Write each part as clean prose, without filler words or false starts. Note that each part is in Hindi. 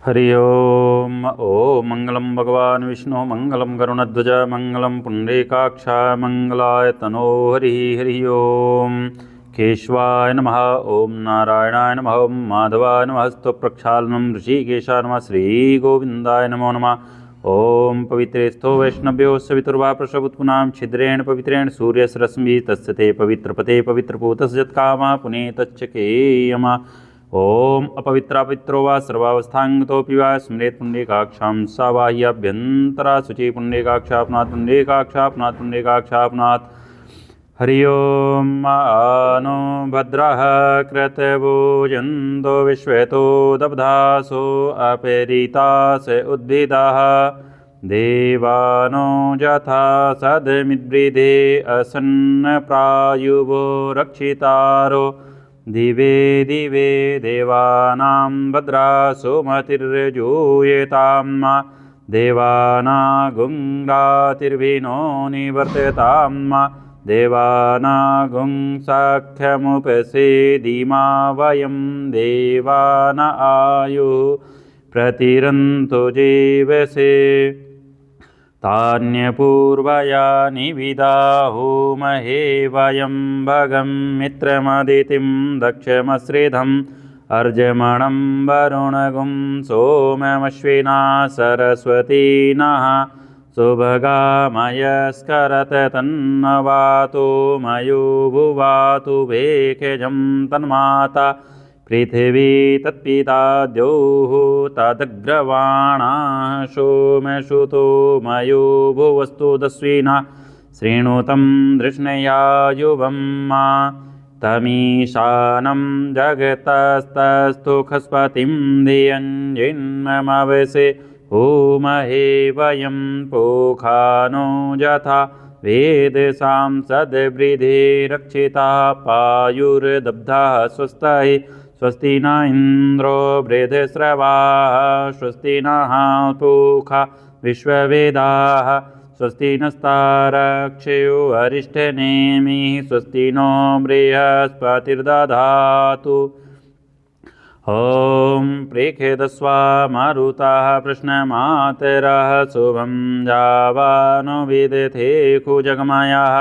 हरि ओम। ओम मंगलम भगवान विष्णु मंगलम गरुणध्वज मंगलम पुंडरीकाक्ष मंगलाय तनो हरि। हरि ओम। केशवाय नमः। ओम नारायणाय नमः। ओम माधवाय नमः। स्तव प्रक्षालनम ऋषिकेशाय नमः। श्रीगोविन्दाय नमो नमः। ओम पवित्रे स्थो वैष्णव्यो सवितुर्वा प्रसवुत्पुनां छिद्रेण पवित्रेण सूर्यस्रश्मि तस्य ते पवित्रपते पवित्रपूतस्य यत्कामा पुनीतच्चकेयमा। ओम अपवित्रापवित्रो वा सर्वावस्थांगतोऽपि वा स्मरेत् पुण्डरीकाक्षां सा बाह्याभ्यन्तरा शुचि पुण्डरीकाक्षापनात् पुण्डरीकाक्षापनात् पुण्डरीकाक्षापनात्। हरि ओम। आनो भद्रः कृतभोजन्तो विश्वेतो दब्धासो अपेरितास उद्भिदाः देवानो यथा सदमिद्वृधे असन्नप्रायुवो रक्षितारो दिवे दिवे देवानां भद्रासो मतिर्जूयेतां देवानागुं रातिर्विनो निवर्ततां देवानागुं साख्यमुपसेदिमा वयं देवान आयुः प्रतिरन्तो जीवसे तान्यपूर्वयानि विदाहुमहे वयं भगं मित्रमदितिं दक्षमश्रिधम् अर्जमणं वरुणगुं सोममश्विना सरस्वती नः सुभगामयस्करत तन्नवातो मयो भुवातु भेषजं तन्माता पृथिवी तत्पिता द्यौः तदग्रवाणाः सोमसुतो मयो भुवस्तु दस्विना शृणुतं धृष्णया युवं मा तमीशानं जगतस्तस्थु खस्पतिं धियञ्जिन्ममवसे होमहे वयं पोखानो यथा वेदसां सद्वृद्धे रक्षिता पायुर्दब्धः स्वस्ति स्वस्ति न इन्द्रो वृद्धश्रवाः स्वस्ति नः पूषा विश्ववेदाः स्वस्ति नस्तारक्षयो अरिष्टनेमिः स्वस्ति नो बृहस्पतिर्दधातु। ॐ प्रेखेदस्वा मारुताः प्रश्नमातरः शुभं जावानो विदथे कुजगमयाः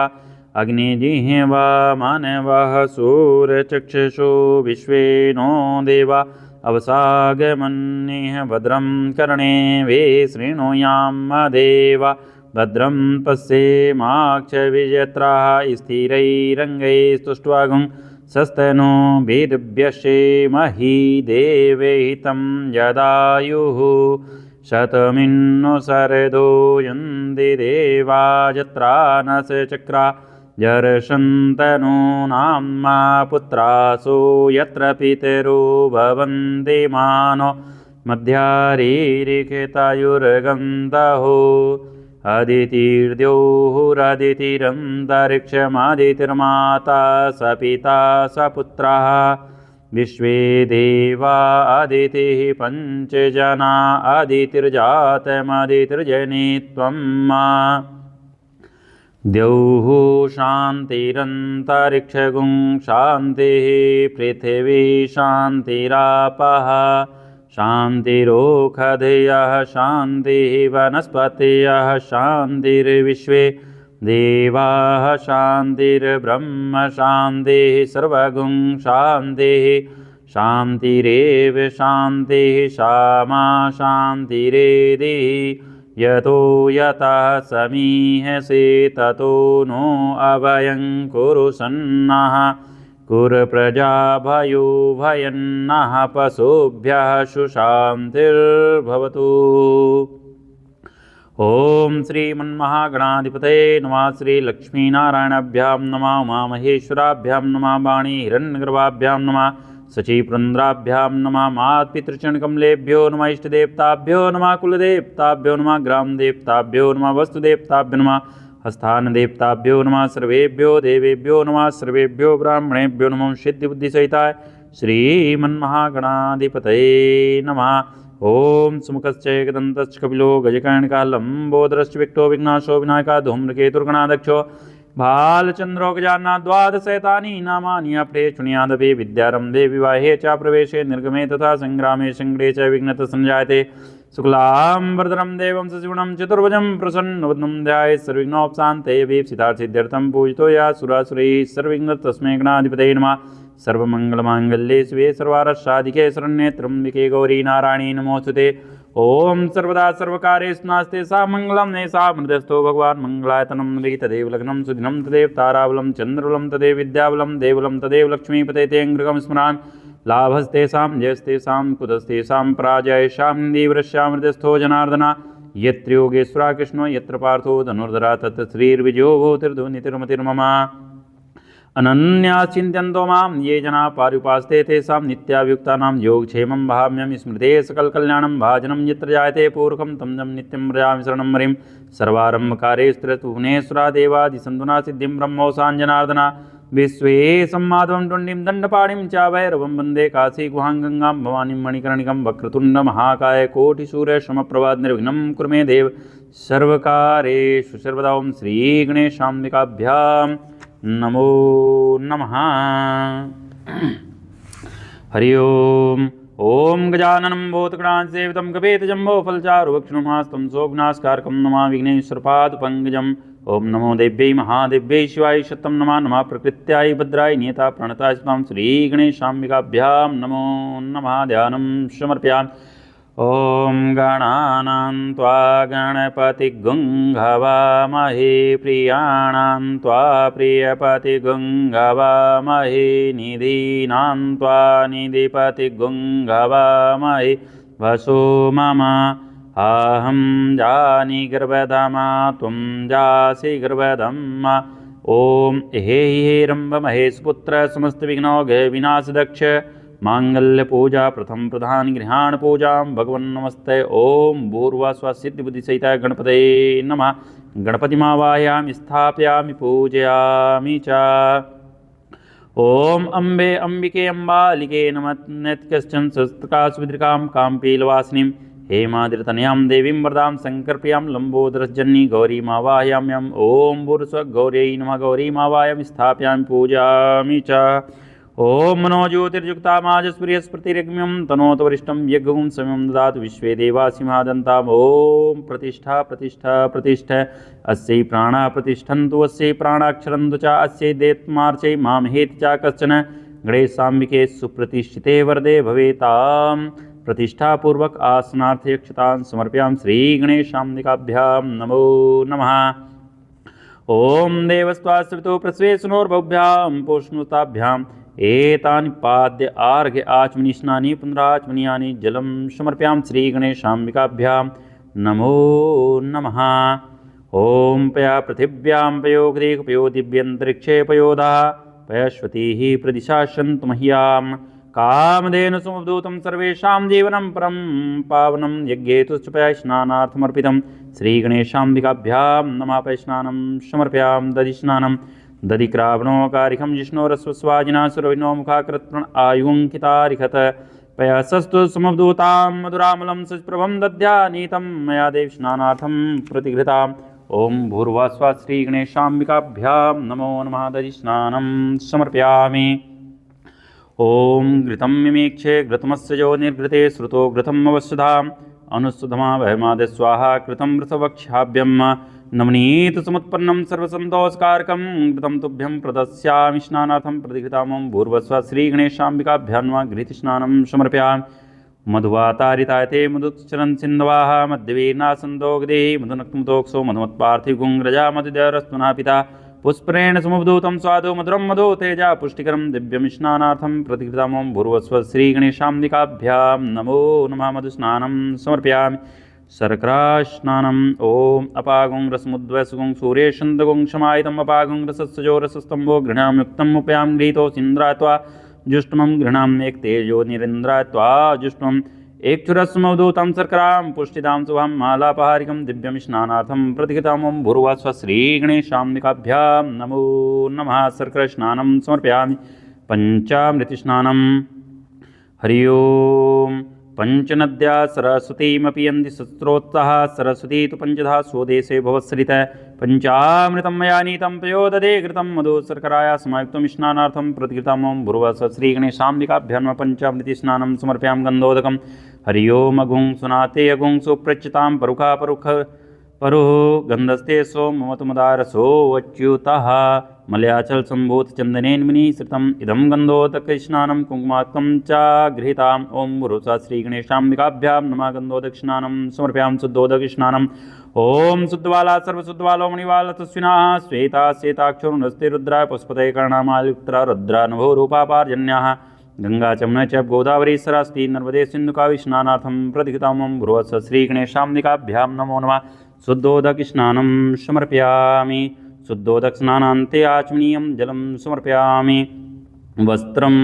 अग्निजिह्वा मानवः सूर्यचक्षुषो विश्वे नो देवा अवसागमन्निः भद्रं कर्णे वे शृणुयाम देवा भद्रं पश्येमाक्षविजत्राः स्थिरैरङ्गैस्तुष्ट्वागुं सस्तनो वीर्यस्येमहि देवहितं यदायुः शतमिन्नो शरदो यन्ति देवा यत्रा न चक्रा जर्षन्तनूनां पुत्रासो यत्र पितरो भवन्ति मानो मध्यारीरिकेतायुर्गन्तहो अदितिर्द्योहुरदितिरन्तरिक्षमादितिर्माता स पिता स पुत्रः विश्वे देवा अदितिः पञ्चजना अदितिर्जातमदितिर्जनित्वं द्यौः शान्तिरन्तरिक्षगुं शान्तिः पृथिवी शान्तिरापः शान्तिरोषधयः शान्तिः वनस्पतयः शान्तिर्विश्वे देवाः शान्तिर्ब्रह्म शान्तिः सर्वगुं शान्तिः शान्तिरेव शान्तिः सामा शान्तिरेधिः यतो यतः समीहसे ततो नो अभयं कुरु सन्नः कुरु प्रजाभयो भयन्नः पशुभ्यः सुशान्तिर्भवतु। ओम श्रीमन्महागणाधिपतये नमः। श्रीलक्ष्मीनारायणाभ्यां नमः। उमामहेश्वराभ्यां नमः। वाणी हिरण्यगर्भाभ्यां नमः। शचीपुरन्द्राभ्यां नमः। मातपितृचरणकमलेभ्यो नमः। इष्टदेवताभ्यो नमः। कुलदेवताभ्यो नमः। ग्रामदेवताभ्यो नमः। वस्तुदेवताभ्यो नमः। स्थानदेवताभ्यो नमः। सर्वेभ्यो देवेभ्यो नमः। सर्वेभ्यो ब्राह्मणेभ्यो नमः। सिद्धिबुद्धिसहिताय श्रीमन्महागणाधिपतये नमः। ओम सुमुखश्च एकदन्तश्च कपिलो गजकर्णिका लंबोदरश्च विक्टो विघ्नाशो विनायका धूम्रकेतुर्गणाध्यक्षो भालचंद्रो गजाननाथ द्वादशैतानि नामानि अपठे शृणुयादपि विद्यारंभे विवाहे च प्रवेशे निर्गमे तथा संग्रामे संग्रे च विघ्नः संजायते शुक्लांबरधरं देवं सजीवनं चतुर्भुजं प्रसन्नवदनं ध्यायेत् सर्वविघ्नोपशान्तये सिद्धार्थसिद्ध्यर्थं पूजितो या सुरासुरैः सर्वविघ्न तस्मै गणाधिपतये नमः। सर्वमंगलमांगल्ये शिवे सर्वार्थसाधिके शरण्ये त्र्यंबके गौरी नारायणी नमोस्तुते। ओम सर्वदा सर्वकारेषु नास्ते सा मंगलम नैषा मृदस्थो भगवान् मंगलायतनं नृ तदेव लग्नं सुदिनं तदेव ताराबलं चंद्रबलं तदेव विद्याबलं देवबलं तदेव लक्ष्मीपते तेऽङ्घ्रिकं स्मरामि। लाभस्तेषां जयस्तेषां कुतस्तेषां पराजयेषां देवरस्यां हृदयस्थो जनार्दना। यत्र योगेश्वरः कृष्णो यत्र पार्थो धनुर्धरः तत्र श्रीर्विजयो भूतिर्धुनितिर्मतिर्मम। अनन्याश्चिन्तयन्तो मां ये जनाः पर्युपासते तेषां नित्याभियुक्तानां योगक्षेमं वहाम्यहं। स्मृते सकलकल्याणं भाजनं यत्र जायते पूर्वकं तं तं नित्यं व्रजामि शरणं हरिं। सर्वारम्भकारेऽस्तु भुवनेश्वरा देवादिसन्धुना सिद्धिं ब्रह्मोऽसान् जनार्दना। विश्वेशं टुण्डीं दण्डपाणिं च भैरवं वन्दे काशीगुहां गङ्गां भवानीं मणिकर्णिकं। वक्रतुण्डमहाकाय कोटिसूर्यसमप्रभा निर्विघ्नं कुरु मे देव सर्वकारेषु सर्वदा। ओं श्रीगणेशाम्बिकाभ्यां नमो नमः। हरि ओम। ओम गजाननं भूतगणासेवितं गभीरजम्बोफलचारुभक्षणमास्तं सोऽग्नास्कारकं नमामि विघ्नेश्वरपादपङ्कजम्। ओम नमो देव्यै महादेव्यै शिवाय शतं नमः। नमः प्रकृत्याय भद्राय नियता प्रणताय स्वां श्रीगणेशाम्बिकाभ्यां नमो नमः। ध्यानं समर्पयामि। ओम गणानां त्वा गणपतिगुं हवामहे प्रियाणां त्वा प्रियपतिगुं हवामहे निधीनां त्वा निधिपतिगुं हवामहे वसो मम अहं जानि गर्भधामा त्वं जासि गर्भधम्मा। ओम हे रंभ महेशपुत्र समस्तविघ्नौघ विनाशदक्ष मांगल्यपूजा प्रथम प्रधान गृहाण पूजा भगवन् नमस्ते। ओम भूर्वास्वा सिद्धिबुद्धिसहित गणपतये नमः। गणपतिमावाहयामि स्थापयामि पूजयामि च। ओम अम्बे अम्बिके अम्बालिके नमः। नैत्कश्चन सहस्रकाशविद्रिकां काम्पीलवासिनीं हेमाद्रितनयां देवीं वरदां शङ्करप्रियां लम्बोदरजननी गौरीमावाहयाम्यहम्। ओम भूर्स्वगौर्यै नमः। गौरीमावाहयामि स्थापयामि पूजयामि च। ओम मनोज्योतिर्युक्ता माजस्प्रियस्पतिरग्म्यं तनोत वरिष्ठं यज्ञं समयं ददातु विश्वे देवासिंहादन्ताम्। ओम प्रतिष्ठा प्रतिष्ठा प्रतिष्ठा अस्यै प्राणा प्रतिष्ठन्तु अस्यै प्राणाक्षरन्तु च अस्यै देत्मार्चै मामहेति च कश्चन। गणेशाम्बिके सुप्रतिष्ठिते वरदे भवेतां प्रतिष्ठापूर्वक आसनार्थयक्षतां समर्पयामि। श्रीगणेशाम्बिकाभ्यां नमो नमः। ओम देवस्त्वाश्रितो प्रस्वेशनोर्भव्यां पोष्णुताभ्याम् एतानि पाद्य आर्घ्य आचमनी स्नानि पुनराचमनीयानि जलं समर्पयामि। श्रीगणेशाम्बिकाभ्यां नमो नमः। ओम पया पृथिव्यां पयोगदेह पयो दिव्यन्तरिक्षे पयोधा पयश्वतीः प्रदिशासन्तु मह्यां। कामधेनु समवधूतं सर्वेषां जीवनं परं पावनं यज्ञेतुश्च पयस्नानार्थमर्पितं। श्रीगणेशाम्बिकाभ्यां नमः। पयस्नानं समर्पयामि। दधिस्नानं दधिक्रावणोकारिखं जिष्णोरस्वस्वाजिना सुरविनो मुखाकृत्प्रण आयुङ्कितारिखत पयसस्तु समवधूतां मधुरामलं सप्रभं दध्या नीतं मया देव स्नानार्थं प्रतिगृहताम्। ओम भूर्वास्वा श्रीगणेशाम्बिकाभ्यां नमो नमः। दधिस्नानं समर्पयामि। ओम घृतं मिमीक्षे घृतमस्य जो निर्घृते श्रुतो घृतम् अवश्यधाम् अनुस्सुधमा वहमाद स्वाहा कृतं वृषवक्ष्याभ्यं नवनीत समुत्पन्नं सर्वसन्तोषकारकं घृतं तुभ्यं प्रदस्यामि स्नानार्थं प्रतिघृतामं। भूर्वस्व श्रीगणेशाम्बिकाभ्यां नमः। घृतस्नानं समर्पयामि। मधुवातारितायते मधुचरन् सिन्धवाः मध्यवीर्नासन्दोगदेः मधुनक्तमुतोक्षो मधुमत्पार्थिवगुं रजा मधुदरस्तुना पिता पुष्परेण समुपधूतं स्वादो मधुरं मधु तेजा पुष्टिकरं दिव्यं स्नानार्थं प्रतिकृतामं। भूर्वस्व श्रीगणेशाम्बिकाभ्यां नमो नमः। मधुस्नानं समर्पयामि। शर्करास्नानम्। ओम अपागुं रसमुद्वसुगुं सूर्येशन्दगुं क्षमायितम् अपागुं रसस्सजो रसस्तम्भो घृणामुक्तम् उपयां गृहीतो सिन्द्रात्वा जुष्टमं घृणाम् एक तेजो निरेन्द्रात्वा जुष्टमम् एकक्षुरस्मवधूतं शर्करां पुष्टिदां शुभं मालापहारिकं दिव्यं स्नानार्थं प्रतिकृतामं। भूर्वस्व श्रीगणेशाम्बिकाभ्यां नमो नमः। शर्करस्नानं समर्पयामि। पञ्चामृतस्नानं। हरि ओम। पंचनद्या सरस्वतीमपि यन्ति सत्रोत्साह सरस्वती तु पंचधा स्वदेशे भवत्सरित पंचामृतं मया नीतं पयोदधे घृतं मधु शर्कराया समायुक्तं स्नानार्थं प्रतिकृतं ओं भूर्भुवः श्रीगणेशाम्बिकाभ्यां नमः। पंचामृति स्नानं समर्पयामि गन्धोदकं हरि ओम अगुं सुनाते अगुं सुप्रच्युतां परुखा परुख परुः गन्धस्ते सोमवतु मदारसो अच्युतः मलयाचल संभूत चंदनेन्मिनी श्रितम् इदं गन्धोदकस्नानं कुङ्कुमात्मकं च गृहीताम् ओं भूर्भुवः श्रीगणेशाम्बिकाभ्यां नमः। गन्धोदकस्नानं समर्पयामि शुद्धोदकस्नानम् ओं शुद्धबाला सर्वशुद्धबालो मणिबाला तस्विनाः श्वेता श्वेताक्षो नस्ते रुद्राय पुष्पतये कर्णामाल्युक्ता रुद्रा नभो रूपा पार्जन्याः गंगा चमन च गोदावरी सरस्वती नर्मदे सिन्धुकावि स्नानार्थं प्रतिकृतां ओं भूर्भुवः श्रीगणेशाम्बिकाभ्यां नमो नमः। शुद्धोदकस्नानं समर्पयामि शुद्धोदकस्नानान्ते आचमनीयं जलं समर्पयामि। वस्त्रम्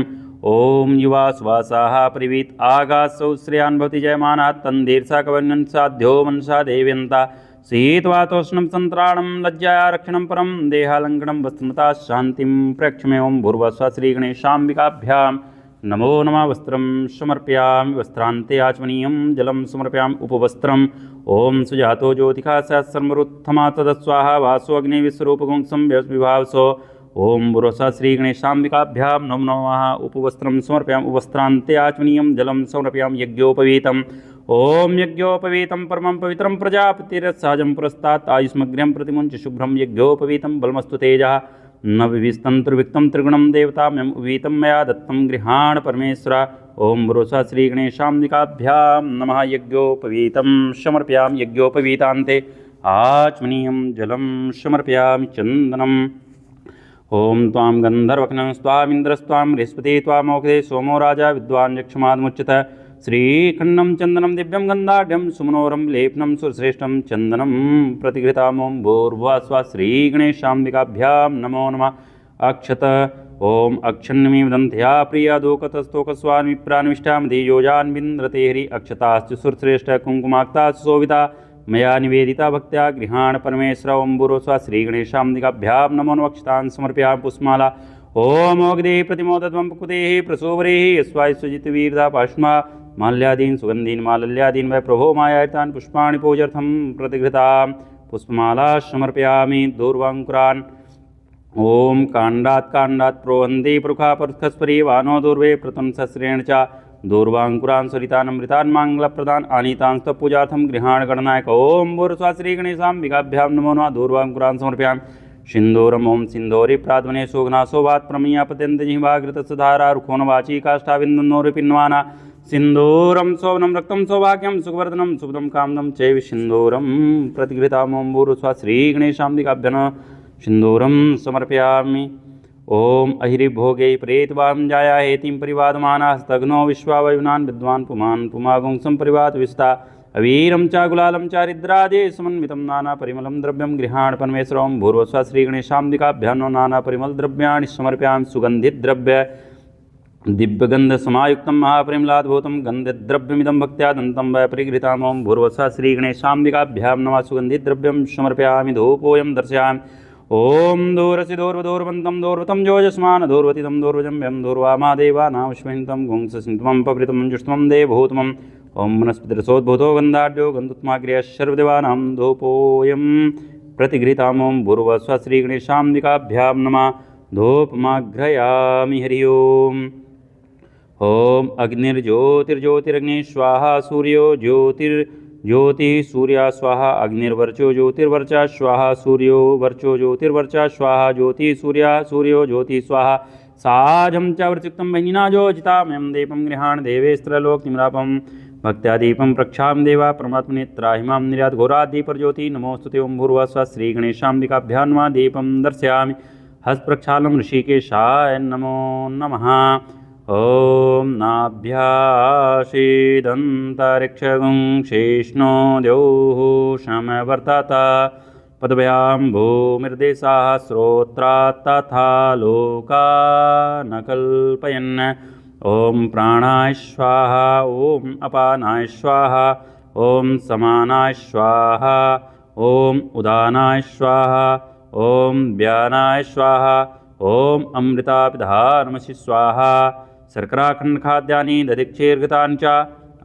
ओं युवा सुवासाः परिवीत आगासौ श्रेयान् भवति जयमानः तन्दीर्षा कवन्यन् साध्यो मनसा देव्यन्ता शीतवातोष्णं सन्त्राणं लज्जाया रक्षणं परं देहालङ्कनं वस्त्रमता शान्तिं प्रक्षमे ओं भूर्भुवः श्रीगणेशाम्बिकाभ्यां नमो नमः। वस्त्रं समर्पयामि वस्त्रान्ते आचमनीयं जलं समर्पयामि। उपवस्त्रम् ओं सुजातो ज्योतिषा सहस्रमरुत्थमा तदस्वाहा वासो अग्नि विश्वरूपगुंसं विभावसो ओं भूर्भुवः श्रीगणेशाम्बिकाभ्यां नमो नमः। उपवस्त्रं समर्पयामि उपवस्त्रान्ते आचमनीयं जलं समर्पयामि। यज्ञोपवीतम् ओं यज्ञोपवीतं परमं पवित्रं प्रजापतिरसहजं पुरस्तात् आयुष्मग्र्यं प्रतिमुञ्च शुभ्रं यज्ञोपवीतं बलमस्तु तेजः न विविस्तं त्रिविक्तं त्रिगुणं देवताम्यम् उपवीतं मया दत्तं गृहाण परमेश्वर ओं भूर्भुवः श्रीगणेशाम्बिकाभ्यां नमः। यज्ञोपवीतं समर्पयामि यज्ञोपवीतान्ते आचमनीयं जलं समर्पयामि। चन्दनम् ओं त्वां गन्धर्वघ्नं स्वामिन्द्रस्त्वां बृहस्पति त्वामोक्षदे सोमो राजा विद्वान् यक्षमादमुच्यत श्रीखण्डं चन्दनं दिव्यं गन्धाढ्यं सुमनोरं लेपनं सुरश्रेष्ठं चन्दनं प्रतिघृतां ओं भूर्भुवः श्रीगणेशाम्बिकाभ्यां नमो नमः। अक्षत ओं अक्षन्नमीव दन्त्या प्रिया दोकतस्तोकस्वामिप्रान्विष्टामधि योजान्विन्द्रते हरि अक्षताश्च सुरश्रेष्ठ कुङ्कुमाक्ताश्च शोभिता मया निवेदिता भक्त्या गृहाण परमेश्वर ओं भूर्भुवः श्रीगणेशाम्बिकाभ्यां नमो नमः। अक्षतान् समर्पयामि पुष्पमाला ओं मोगदे प्रतिमोदध्वं कुकुतेः प्रसोवरेः यस्वायुजितवीरदा पाष्मा माल्यादीन् सुगन्धीन् मालल्यादीन् वै प्रभो मायातान् पुष्पाणि पूजर्थं प्रतिघृतां पुष्पमाला समर्पयामि। दूर्वाङ्कुरान् ओं काण्डात् काण्डात् प्रोहन्ति परुखा परुखस्परी वानो दूर्वे प्रतंसस्रेण च दूर्वाङ्कुरान् सरितान् अमृतान् माङ्गलप्रदान् आनीतांस्तपूजार्थं गृहाण गणनायक ओं भूर्भुवः श्रीगणेशाम्बिकाभ्यां नमो नमः। दूर्वाङ्कुरान् समर्पयामि। सिन्दूरम् ओं सिन्दूरि प्राद्वने शोघनाशोभात् प्रमीयापत्यन्तजिह्वाघृतसुधारा रुखोनवाची काष्ठाबिन्दुनोरिपिन्वाना सिन्दूरं शोभनं रक्तं सौभाग्यं सुखवर्धनं शुभदं कामदं चैव सिन्दूरं प्रतिघृतां ओं भूर्भुवः श्रीगणेशाम्बिकाभ्यां सिन्दूरं समर्पयामि। ओं अहिरिभोगे प्रेतवां जाया हेतिं परिवादमानास्तग्नो विश्वावयुनान् विद्वान् पुमान् पुमागुंसं परिवाद विस्ता अवीरं च गुलालं चारिद्रादे समन्वितं नानापरिमलं द्रव्यं गृहाण परमेश्वर ओं भूर्भुवः श्रीगणेशाम्बिकाभ्यां नानापरिमलद्रव्याणि समर्पयामि। सुगन्धिद्रव्य दिव्यगन्धसमायुक्तं महापरिमलाद्भूतं गन्धद्रव्यमिदं भक्त्या दन्तं वै परिगृहीतां ओं भूर्भुवः श्रीगणेशाम्बिकाभ्यां नमः। सुगन्धिद्रव्यं समर्पयामि धूपोऽयं दर्शयामि। ओं दूरसि दूर्वदूर्वन्तं दूर्वतं जोजस्मान् दूर्वतितं दूर्वजं व्यं दूर्वामादेवानामश्वहिन्तं गुंससिन्त्वं पवृतं जुष्टमं देवभूतमम् ओं वनस्पतिरसोद्भूतो गन्धाढ्यो गन्धोत्माग्र्यः सर्वदेवानां धूपोऽयं प्रतिघृतां ओं भूर्भुवः श्रीगणेशाम्बिकाभ्यां नमः। धूपमाघ्रयामि हरि ओम्। ओं अग्निर्ज्योतिर्ज्योतिरग्निः स्वाहा सूर्यो ज्योतिर्ज्योतिः सूर्या स्वाहा अग्निर्वर्चो ज्योतिर्वर्चा स्वाहा सूर्यो वर्चो ज्योतिर्वर्चा स्वाहा ज्योतिः सूर्या सूर्यो ज्योतिः स्वाहा साजं च वृत्युक्तं वह्निना जोजितामयं दीपं गृहाण देवेस्त्रलोकनिमरापं भक्त्या दीपं प्रक्षां देवा परमात्मने त्राहिमां निर्यात घोरादीपरज्योति नमोस्तुते ओं भूर्भुवः श्रीगणेशाम्बिकाभ्यां नमः। दीपं दर्शयामि हस्तप्रक्षालं ऋषिकेशाय नमो नमः। ओं नाभ्यासीदन्तरिक्षगुं शेष्णो द्यौः समवर्तत पदभ्यां भूमिर्देशाः श्रोत्रात् तथा लोकान् कल्पयन् ओं प्राणाय स्वाहा ओं अपानाय स्वाहा ओं समानाय स्वाहा ओं उदानाय स्वाहा ओं व्यानाय स्वाहा ओं अमृतापिधानमसि स्वाहा शर्कराखण्डखाद्यानि दधिक्षीर्घृतानि च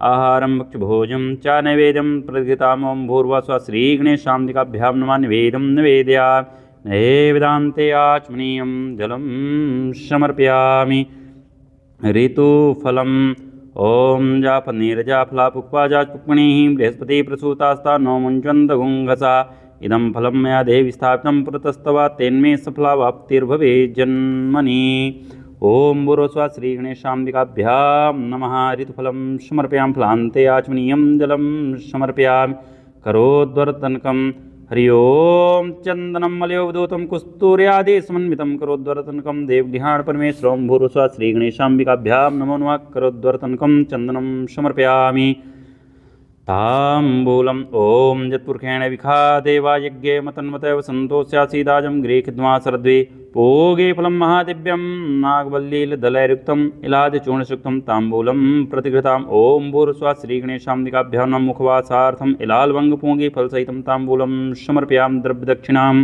आहारं भक्ष्यभोजं च नैवेद्यं प्रतिगृहीताम् ॐ भूर्भुवः श्रीगणेशाम्बिकाभ्यां नमः निवेदं निवेदयामि नैवेदान्ते आचमनीयं जलं समर्पयामि ऋतुफलम् ॐ जापनीरजाफलापुष्पा जापुष्पिणीः बृहस्पतिप्रसूतास्ता नो मुञ्चन्तगुङ्गसा इदं फलं मया देवि स्थापितं पुरतस्तव तेन्मे सफलावाप्तिर्भवेत् जन्मनि ॐ भूर्भुवः श्रीगणेशाम्बिकाभ्यां नमः ऋतुफलं समर्पयामि फलान्ते आचमनीयं जलं समर्पयामि करोद्वर्तनकं हरि ओं चन्दनं मलयोवधूतं कुस्तूर्यादि समन्वितं करोद्वर्तनकं देवगृहाण परमेश्वरं भूर्भुवः श्रीगणेशाम्बिकाभ्यां नमो नमः करोद्वर्तनकं चन्दनं समर्पयामि ताम्बूलम् ॐ यत्पुरुषेण विखादेवा यज्ञे मतन्वतैव सन्तोष्यासीदाजं गृहीत्वा शरद्वे पूगे फलं महादिव्यं नागवल्लीलदलैर्युक्तम् इलादिचूर्णयुक्तं ताम्बूलं प्रतिगृहीताम् ॐ भूर्भुवः श्रीगणेशाम्बिकाभ्यां नमः मुखवासार्थम् इलालवङ्गपूगे फलसहितं ताम्बूलं समर्पयामि द्रव्यदक्षिणाम्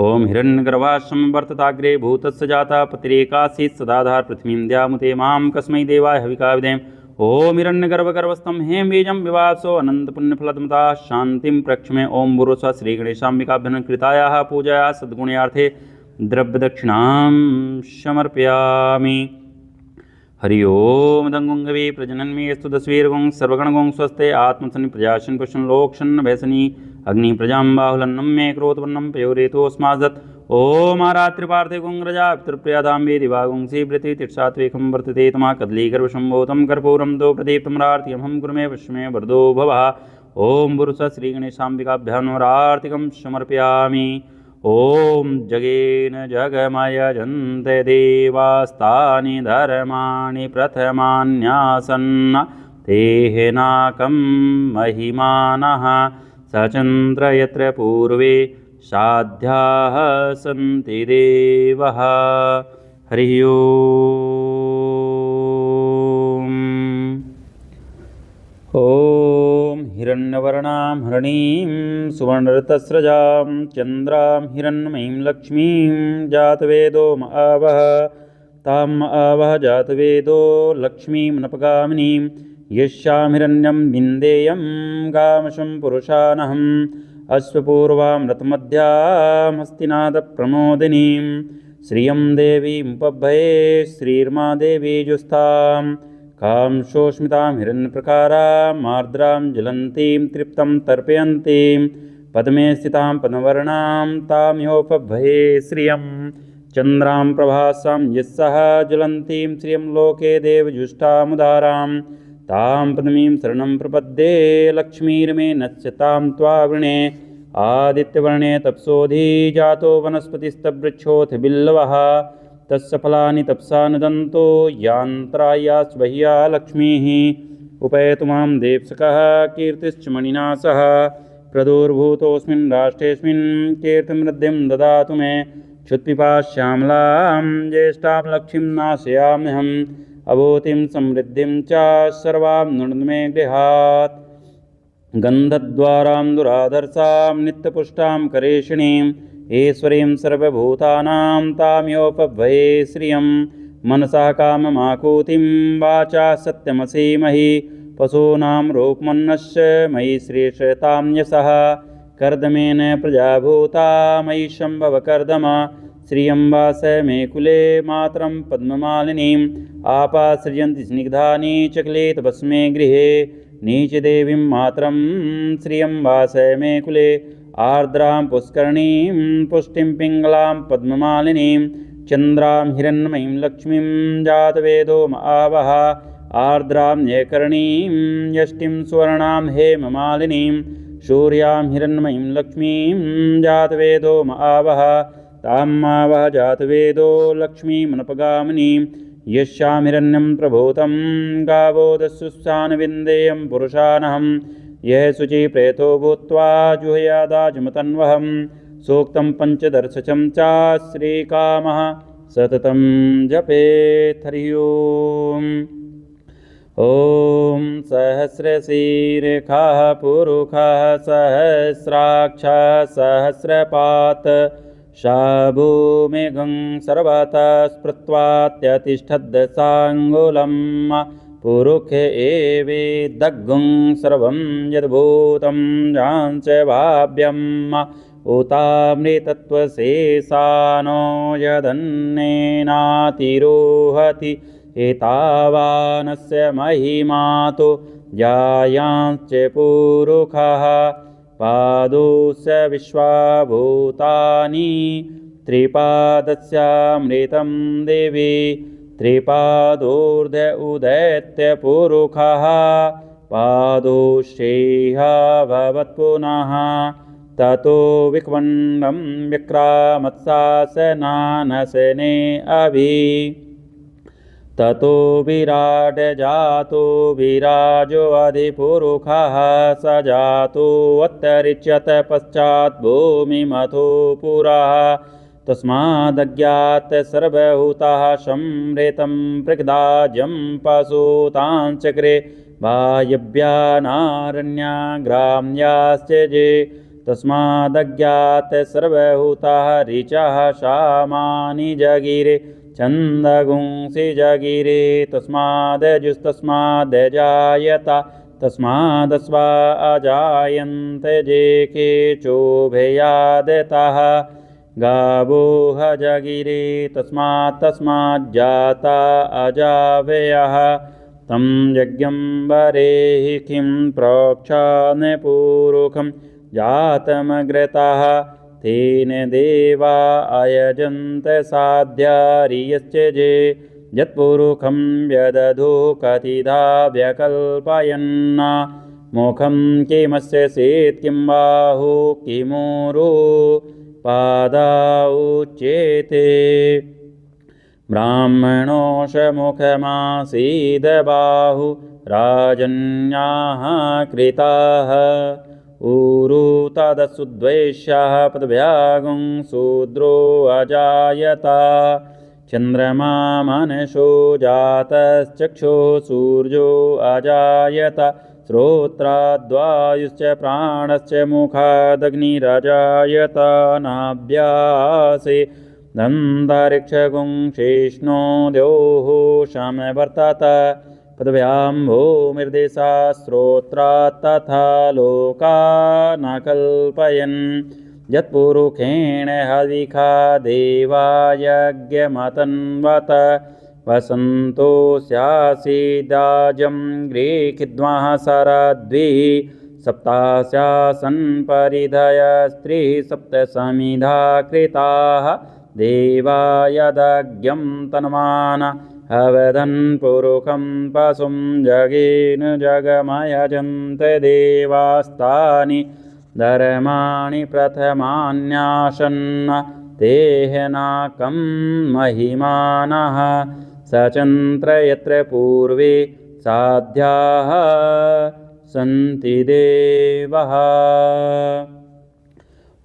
ॐ हिरण्यगर्भाश्रमं वर्तताग्रे भूतस्य जाता पतिरेकासीत् सदाधार पृथ्वीं द्यामुते मां कस्मै देवाय हविका विधेम ॐ हिरण्यगर्भगर्भस्थं हेम बीजं विवासो अनन्तपुण्यफलदमता शान्तिं प्रक्षमे ॐ भूर्भुवः श्रीगणेशाम्बिकाभ्यां कृतायाः पूजायाः सद्गुण्यार्थे द्रव्यदक्षिणां समर्पयामि हरि ओं दङ्गुङ्गवे प्रजनन्मे स्तु दस्वीर्गुं सर्वगणगुं स्वस्ते आत्मसनि प्रजाशन् पुष्ण लोक्षन् भैसनि अग्नि प्रजां बाहुलन्नं मे क्रोतवर्णं पयोरेतोऽस्मादत् ॐ आरात्रिपार्थे गुङ्रजा पितृप्रियादां वेदिवागुंसि वृत्तितिर्षात्वेकं वर्तते तमा कदलीगर्भसम्भूतं कर्पूरं दो प्रदीप्तमरार्तिमहं गुरुमे पश्चिमे वरदो भवः ॐ भूर्भुवः श्रीगणेशाम्बिकाभ्यां नमरार्तिकं समर्पयामि ॐ जगेन जगमयजन्ते देवास्तानि धर्माणि प्रथमान्यासन्न तेहनाकं महिमानः सचन्द्र यत्र पूर्वे साध्याः सन्ति देवः हरि ओम् ॐ हिरण्यवर्णां हरणीं सुवर्णरतस्रजां चन्द्रां हिरण्मयीं लक्ष्मीं जातवेदो आवह ताम् आवह जातवेदो लक्ष्मीं नपगामिनीं यस्यां हिरण्यं विन्देयं गामशं पुरुषानहम् अश्वपूर्वां रथमध्यां हस्तिनादप्रमोदिनीं श्रियं देवीमुपभये श्रीर्मा देवी जुस्तां कांशोस्मितां हिरण्यप्रकारां आर्द्रां ज्वलन्तीं तृप्तं तर्पयन्तीं पद्मे स्थितां पद्मवर्णां तां ह्योपभये श्रियं चन्द्रां प्रभासां यस्सः ज्वलन्तीं श्रियं लोके देवजुष्टामुदारां तां पद्मीं शरणं प्रपद्ये लक्ष्मीर्मे नश्यतां त्वावृणे आदित्यवर्णे तप्सोऽधि जातो वनस्पतिस्तवृक्षोऽथ बिल्लवः तस्य फलानि तपसा नुदन्तो यान्त्रायास्वह्या लक्ष्मीः उपैतु मां देवसकः कीर्तिश्च मणिना सह प्रदुर्भूतोऽस्मिन् राष्ट्रेऽस्मिन् कीर्तिमृद्धिं ददातु मे क्षुत्पिपाश्यामलां ज्येष्ठां लक्ष्मीं नाशयाम्यहम् अभूतिं समृद्धिं च सर्वां नृणु मे गृहात् गन्धद्वारां दुराधर्षां नित्यपुष्टां करेषिणीं ईश्वरीं सर्वभूतानां ताम्योपभये श्रियं मनसा काममाकूतिं वाचा सत्यमसीमहि पशूनां रूपमन्नस्य मयि श्रीशतां यशः कर्दमेन प्रजाभूता मयि शम्भवकर्दम श्रियं वास मे कुले मातरं पद्ममालिनीम् आपासृजन्ति स्निग्धानि चक्लेतभस्मे गृहे नीचदेवीं मातरं श्रियं वास मे कुले आर्द्रां पुष्करणीं पुष्टिं पिङ्गलां पद्ममालिनीं चन्द्रां हिरण्मयीं लक्ष्मीं जातवेदो आवह आर्द्रां न्ययकरणीं यष्टिं सुवर्णां हेममालिनीं सूर्यां हिरण्मयीं लक्ष्मीं जातवेदो आवह तामावह जातवेदो लक्ष्मीमनुपगामिनीं यस्यां हिरण्यं प्रभूतं गावो दस्युस्सानविन्देयं पुरुषानहं यः शुचि प्रेतो भूत्वा जुहयादाजमतन्वहं सूक्तं पञ्चदर्शचं च श्रीकामः सततं जपेत् हरि ओम् ॐ सहस्रशीरेखाः पुरुषः सहस्राक्षः सहस्रपात् शाभूमेघं सर्वतः स्मृत्वात्यतिष्ठद्दशाङ्गुलं पुरुष एवेदग्गुं सर्वं यद्भूतं जांच भाव्यम् उतामृतत्वशेषानो यदन्नेनातिरोहति एतावानस्य महिमातो जायांश्च पुरुषः पादोस्य विश्वाभूतानि त्रिपादस्यामृतं देवी त्रिपादोर्ध उदैत्य पुरुषः पादोश्रेह भवत्पुनः ततो विक्वण्डं विक्रामत्सासनानसने अभि ततो विराट जातो विराजो अधिपुरुषः स जातो अत्यरिच्यत पश्चात् भूमिमथो पुरः तस्मादज्ञात सर्वभूताः संहृतं पृग्धाजं पशुताञ्चक्रे वायव्यानारण्याग्राम्याश्च जे तस्मादज्ञात सर्वभूताः ऋचः सामानि जगिरे छन्दगुंसि जगिरे तस्मादजुस्तस्मादजायत तस्मादस्वा अजायन्त जे केचोभयादतः गावो ह जगिरे तस्माज्जाता अजावयः तं यज्ञं वरेहि किं प्रोक्षान पूरुखं जातमग्रतः तेन देवा अयजन्त साध्यारियश्च जे यत्पुरुखं व्यदधो कतिधा व्यकल्पयन् मुखं किमस्य सेत् किं बाहु किमूरु पादाउच्येते ब्राह्मणोषमुखमासीद बाहु राजन्याः कृताः ऊरु तदसुद्वैष्यः पदभ्यागुं शूद्रो अजायत चन्द्रमा मनसो जातश्चक्षुः सूर्यो अजायत श्रोत्राद्वायुश्च प्राणश्च मुखादग्निरजायत नाभ्यासे दन्तरिक्षगुं शेष्णो द्योः समवर्तत पदव्यां भूमिर्देशा श्रोत्रात् तथा लोका न कल्पयन् यत्पुरुषेण हविखा देवा यज्ञमतन्वत वसन्तो स्यासीदाजं गृहीत्वा शरद्भिः सप्तास्यासन् परिधय स्त्रीः सप्तसमिधा कृताः देवा यदज्ञं तन्मान अवदन् पुरुषं पशुं जगेन जगमयजन्त देवास्तानि धर्माणि प्रथमान्यासन् तेहनाकं महिमानः सचन्त्र यत्र पूर्वे साध्याः सन्ति देवः।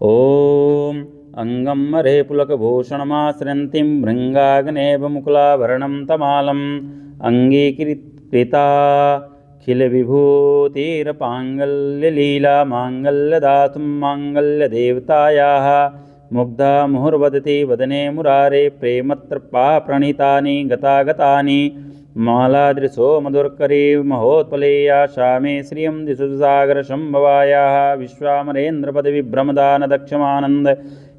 ॐ अंगं मरे पुलकभूषणमाश्रयन्तीं भृङ्गाग्नेव मुकुलाभरणं तमालम् अङ्गीकृताखिलविभूतिरपाङ्गल्यलीला माङ्गल्यदातुं माङ्गल्यदेवतायाः मुग्धा मुहुर्वदति वदने मुरारे प्रेमत्रपा प्रणीतानि गतागतानि मालादृशो मधुर्करी महोत्पलेया शामे श्रियं दिशुसागरशम्भवायाः विश्वामरेन्द्रपदविभ्रमदानदक्षमानन्द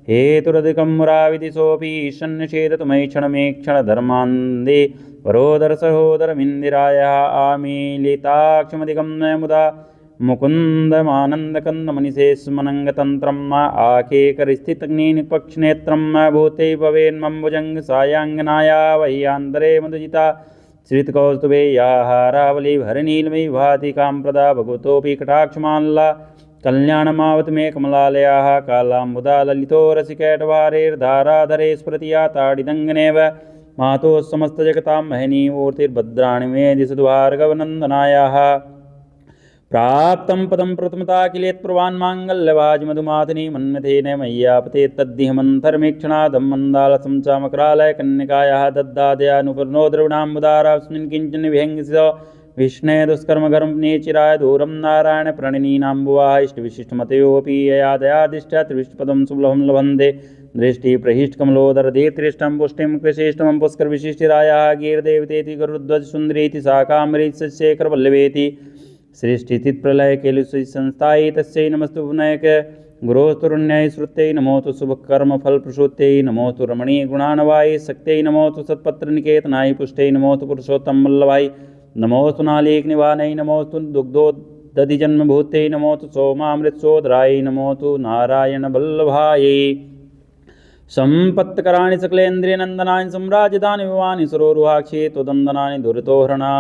हेतुरधिकं मुराविदिशोऽपि ईशन्यषेदतु मयि क्षणमेक्षणधर्मान्दे वरोदरसहोदरमिन्दिरायाः आमीलिताक्षमधिकं न मुदा मुकुन्दमानन्दकन्दमनिषे स्मनङ्गतन्त्रं आखेकरिस्थितग्निनिपक्षनेत्रं भूते भवेन्मम्बुजङ्गसायाङ्गनाया वह्यान्तरे मधुजिता श्रितकौस्तुभे याहारावलीभरनीलमयी भातिकां प्रदा भगवतोऽपि कटाक्षमाल्ला कल्याणमावत मे कमलालयाः कालाम्बुदा ललितो रसिकैटवारेर्धाराधरे स्फुरति या ताडिदङ्गनेव मातोः समस्तजगतां महनीमूर्तिर्भद्राणि मे दिशतु भार्गवनन्दनायाः प्राप्तं पदं प्रथमता किलेत्प्रवान् माङ्गल्यवाजिमधुमाथिनी मन्मथेन मय्यापते तद्दिहमन्तर्मेक्षणादं मन्दालसं च मकरालयकन्यकायाः दद्दादयानुपर्णो द्रविणाम्बुदारास्मिन् किञ्चन विहङ्गिस विष्णे दुष्कर्मकर्मनेचिराय दूरं नारायणप्रणिनीनाम्बुवाः इष्टविशिष्टमतयोऽपि यया दयादिष्ट त्रिविष्टपदं सुलभं लभन्ते दृष्टिप्रहिष्टकमलोदरदीप्तृष्टं पुष्टिं कृशिष्टमं पुष्करविशिष्टिरायाः गीर्देवतेति गरुध्वजसुन्दरीति शाकाम्बरीशेखरवल्लभेति सृष्टिचित्प्रलयकेलुसंस्थायै तस्यै नमस्तु पुनैक गुरोस्तुरुण्याय श्रुत्यै नमोऽस्तु शुभकर्मफलप्रसूत्यै नमोऽस्तु रमणीयगुणानवाय शक्त्यै नमोऽस्तु सत्पत्रनिकेतनाय पुष्टै नमोऽस्तु पुरुषोत्तमवल्लभाय नमोऽस्तु नालीकनिवानै नमोऽस्तु दुग्धोदधिजन्मभूत्यै नमोऽस्तु सोमामृतसोदराय नमोऽस्तु नारायणवल्लभायै सम्पत्कराणि सकलेन्द्रियनन्दनानि सम्राजधानि विवानि सरोरुहाक्षे त्वदन्दनानि दुरितोहरणा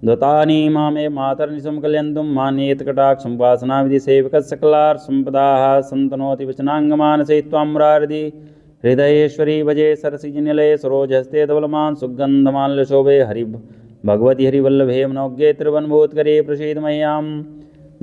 दत्तानि मामे मातर्निशं कलयन्तुं मान्येतकटाक्षं वासनाविधिसेवकसकलार्सम्पदाः सन्तनोति वचनाङ्गमानसे त्वां मुरारिधि हृदयेश्वरी भजे सरसिजनिलये सरोजहस्ते धवलमान् सुगन्धमाल्यशोभे भगवति हरिवल्लभे मनोज्ञे त्रिभुवनभूतकरे प्रसीद मह्यं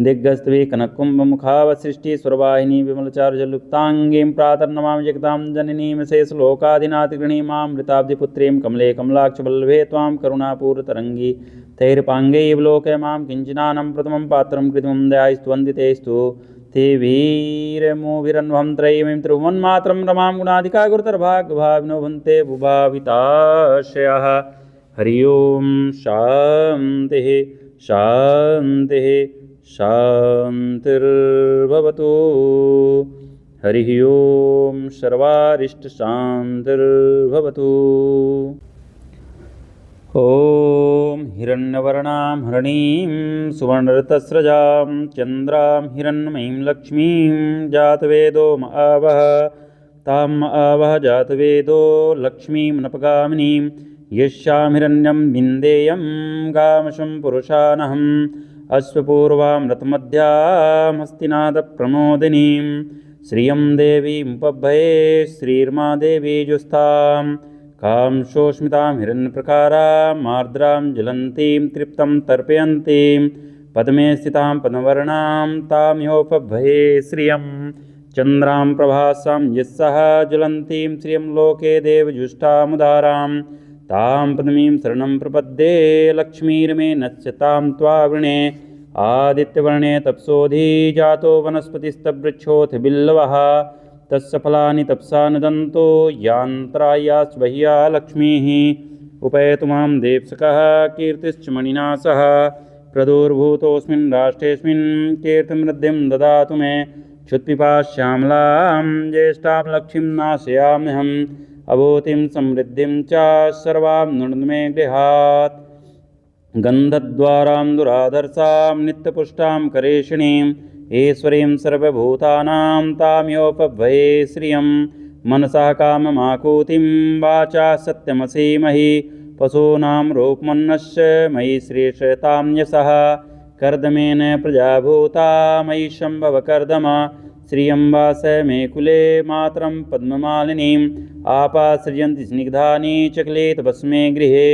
दिग्गस्तवे कनकुम्भमुखावसृष्टिस्वरवाहिनी विमलचारुजलुप्ताङ्गीं प्रातर्नमामि जगतां जननीं शेषलोकाधिनाथगृणीमामृताब्धिपुत्रीं कमले कमलाक्षवल्लभे त्वां करुणापूर्तरङ्गी तैर्पाङ्गैर्वलोकय मां किञ्चिनानं प्रथमं पात्रं कृत्वं दयास्तुवन्दितेस्तु ते वीरमोभिरन्वहं त्रयीं त्रिभुवन्मात्रं रमां गुणाधिका गुरुतरभाग्यभाविनो भन्ते भुभाविताशयः। हरि ओं शान्तिः शान्तिः शान्तिर्भवतु। हरिः ओं सर्वारिष्टशान्तिर्भवतु। ॐ हिरण्यवर्णां हरणीं सुवर्णरतस्रजां चन्द्रां हिरण्मयीं लक्ष्मीं जातवेदो आवह तां आवह जातवेदो लक्ष्मीं नपगामिनीं यस्यां हिरण्यं विन्देयं गामशं पुरुषानहम् अश्वपूर्वामृतमध्यां हस्तिनादप्रमोदिनीं श्रियं देवीमुपभये श्रीर्मा देवी जुस्तां कांशोस्मितां हिरण्यप्रकारां आर्द्रां ज्वलन्तीं तृप्तं तर्पयन्तीं पद्मे स्थितां पद्मवर्णां तां योपभये श्रियं चन्द्रां प्रभासां यस्सः ज्वलन्तीं श्रियं लोके देवजुष्टामुदारां तां पद्मीं शरणं प्रपद्ये लक्ष्मीर्मे नश्यतां त्वावृणे आदित्यवर्णे तपसोऽधि जातो वनस्पतिस्तवृक्षोऽथ बिल्लवः तस्य फलानि तपसा नुदन्तो यान्त्रायास्वह्या लक्ष्मीः उपैतु मां देप्सकः कीर्तिश्च मणिना सह प्रदुर्भूतोऽस्मिन् राष्ट्रेऽस्मिन् कीर्तिमृद्धिं ददातु मे क्षुत्पिपाश्यामलां ज्येष्ठां लक्ष्मीं नाशयाम्यहम् अभूतिं समृद्धिं च सर्वां नृणु मे गृहात् गन्धद्वारां दुराधर्षां नित्यपुष्टां करेषिणीं ईश्वरीं सर्वभूतानां तां योपभये श्रियं मनसः काममाकूतिं वाचा सत्यमसीमहि पशूनां रूपमन्नस्य मयि श्रीश्रेतां यशः कर्दमेन प्रजाभूता मयि शम्भवकर्दम श्रियं वास मे कुले मातरं पद्ममालिनीम् आपासृजन्ति स्निग्धानि चक्लेतभस्मे गृहे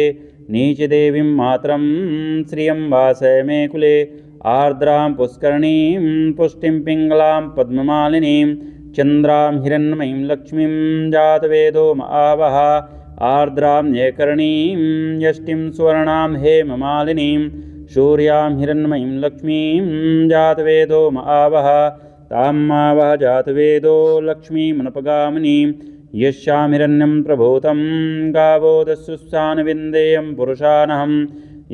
नीचदेवीं मातरं श्रियं वास मे कुले आर्द्रां पुष्करणीं पुष्टिं पिङ्गलां पद्ममालिनीं चन्द्रां हिरण्मयीं लक्ष्मीं जातवेदो आवह आर्द्रां न्ययकर्णीं यष्टिं सुवर्णां हेममालिनीं सूर्यां हिरण्मयीं लक्ष्मीं जातवेदो आवह तां आवह जातवेदो लक्ष्मीमनपगामिनीं यस्यां हिरण्यं प्रभूतं गावो दस्युस्सानविन्देयं पुरुषानहम्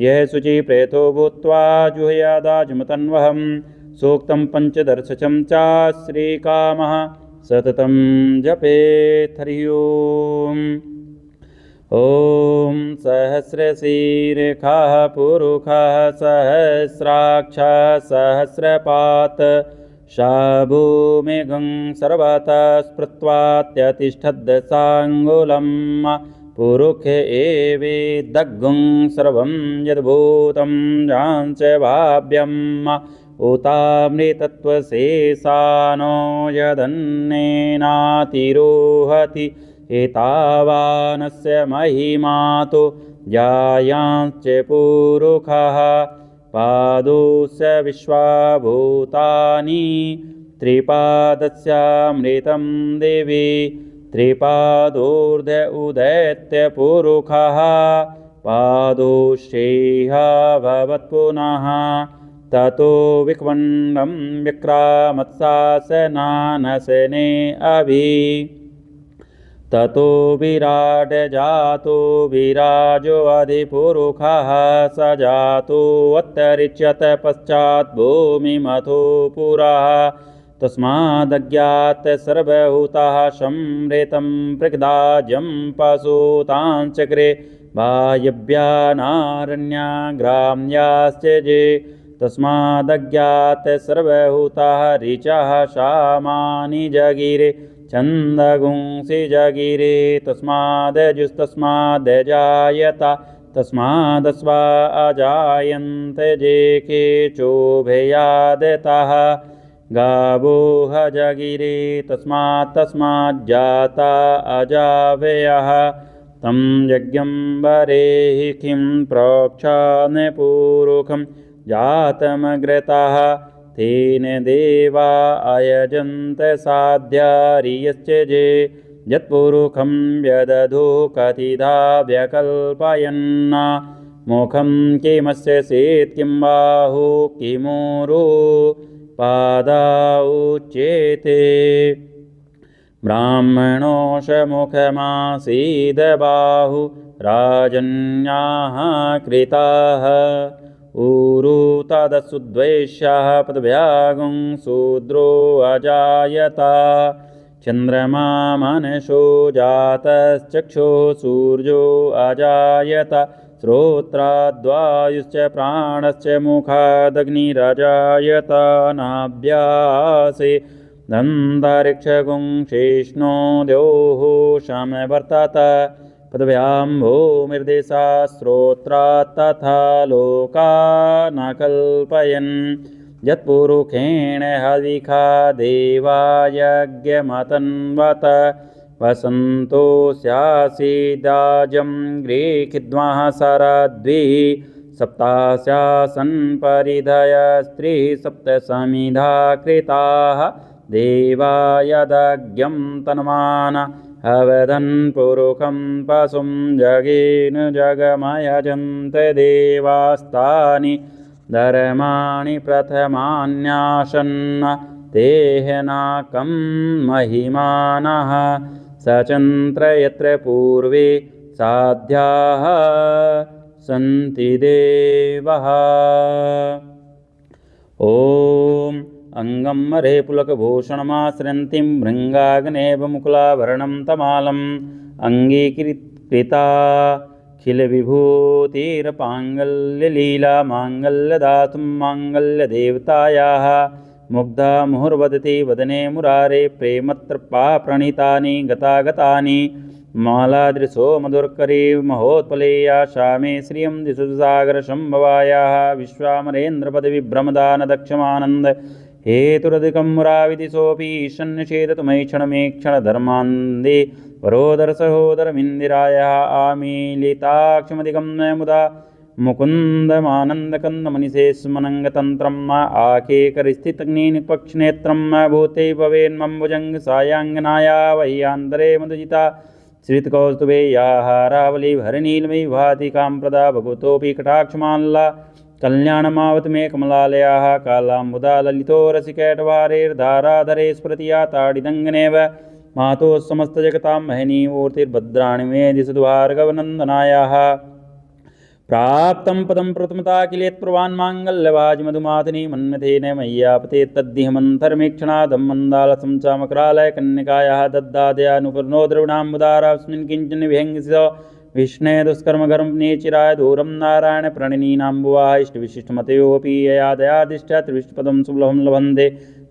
यः शुचि प्रेतो भूत्वा जुहयादाजमतन्वहं सूक्तं पञ्चदर्शचं च श्रीकामः सततं जपेत्। हरिः ओम् ॐ सहस्रशीरेखाः पुरुषः सहस्राक्षः सहस्रपात् शाभूमेघं सर्वतः स्मृत्वात्यतिष्ठद्दशाङ्गुलम् पुरुष एवेदग्गुं सर्वं यद्भूतं जांच भाव्यम् उतामृतत्वशेषानो यदन्नेनातिरोहति एतावानस्य महिमातो जायांश्च पुरुषः पादोस्य विश्वाभूतानि त्रिपादस्यामृतं देवी त्रिपादोर्ध उदैत्य पुरुषः पादोश्रेह भवत्पुनः ततो विक्वण्डं विक्रामत्सासनानसने अभि ततो विराट जातो विराजो अधिपुरुषः स जातोऽत्तरिच्यत पश्चात् भूमिमथो पुरः तस्मादज्ञात सर्वभूताः संहृतं पृग्दाज्यं पशुतांचक्रे वायव्यानारण्याग्राम्याश्च जे तस्मादज्ञात सर्वभूताः ऋचः सामानि जगिरे छन्दगुंसि जगिरे तस्मादजुस्तस्मादजायत तस्मादस्वा अजायन्त जे केचोभयादतः गावो ह जगिरे तस्माज्जाता अजावयः तं यज्ञं वरेहि किं प्रोक्षान्यपूरुखं जातमग्रतः तेन देवा अयजन्त साध्यारियश्च जे यत्पुरुखं व्यदधो कतिधा व्यकल्पयन् मुखं किमस्य सेत् किं बाहु किमूरो पादा उच्येते ब्राह्मणोषमुखमासीदबाहु राजन्याः कृताः ऊरु तदसुद्वैष्यः पदव्यागुं शूद्रो अजायत चन्द्रमा मनसो जातश्चक्षुः सूर्यो अजायत श्रोत्राद्वायुश्च प्राणश्च मुखादग्निरजायत नाभ्यासे दन्तरिक्षगुं शेष्णो द्योः समवर्तत पदव्यां भूमिर्देशा श्रोत्रात् तथा लोका न कल्पयन् यत्पुरुषेण हविखा देवायज्ञमतन्वत वसन्तो स्यासीदाजं गृहीत्वा शरद्भिः सप्तास्यासन् परिधय स्त्रीः सप्तसमिधा कृताः देवायदज्ञं तन्मान अवदन् पुरुषं पशुं जगेन जगमयजन्त देवास्तानि धर्माणि प्रथमान्यासन्न तेहनाकं महिमानः सचन्त्र यत्र पूर्वे साध्याः सन्ति देवः। ॐ अंगं मरे पुलकभूषणमाश्रयन्तीं भृङ्गाग्नेव मुकुलाभरणं तमालम् अङ्गीकृताखिलविभूतिरपाङ्गल्यलीला माङ्गल्यदातुं माङ्गल्यदेवतायाः मुग्धा मुहुर्वदति वदने मुरारे प्रेमत्रपा प्रणीतानि गतागतानि मालादृशो मधुर्करी महोत्पलेया शामे श्रियं दिशुसागरशम्भवायाः विश्वामरेन्द्रपदविभ्रमदानदक्षमानन्द हेतुरधिकं मुराविदिशोऽपि ईशन्यचेततुमैक्षणमेक्षणधर्मान्दे वरोदरसहोदरमिन्दिरायाः आमीलिताक्षमधिगं मुदा मुकुन्दमानन्दकन्दमनिषे स्मनङ्गतन्त्रम् आकेकरिस्थितग्निपक्षनेत्रं भूते भवेन्मम्बुजङ्गसायाङ्गनाया वह्यान्तरे मधुजिता श्रितकौस्तुभेयाहारावलीभरनीलमयी भाति काम्प्रदा भगवतोऽपि कटाक्षमाल्ला कल्याणमावत मे कमलालयाः कालाम्बुदा ललितो रसिकैटवारेर्धाराधरे स्फुरति या ताडिदङ्गनेव मातोः समस्तजगतां महनीमूर्तिर्भद्राणि मे दिशतु भार्गवनन्दनायाः प्राप्तं पदं प्रथमता किलेत्प्रवान्माङ्गल्यवाजिमधुमाथिनी मन्मथेन मय्यापते तद्दिहमन्तर्मीक्षणादं मन्दालसं च मकरालयकन्यकायाः दद्दादयानुपर्णो द्रविणाम्बुदारास्मिन् किञ्चन विहङ्गितो विष्णे दुष्कर्मकर्मनेचिराय दूरं नारायणप्रणिनीनाम्बुवाः इष्टविशिष्टमतयोऽपि यया दयादिष्ट त्रिविष्टपदं सुलभं लभन्ते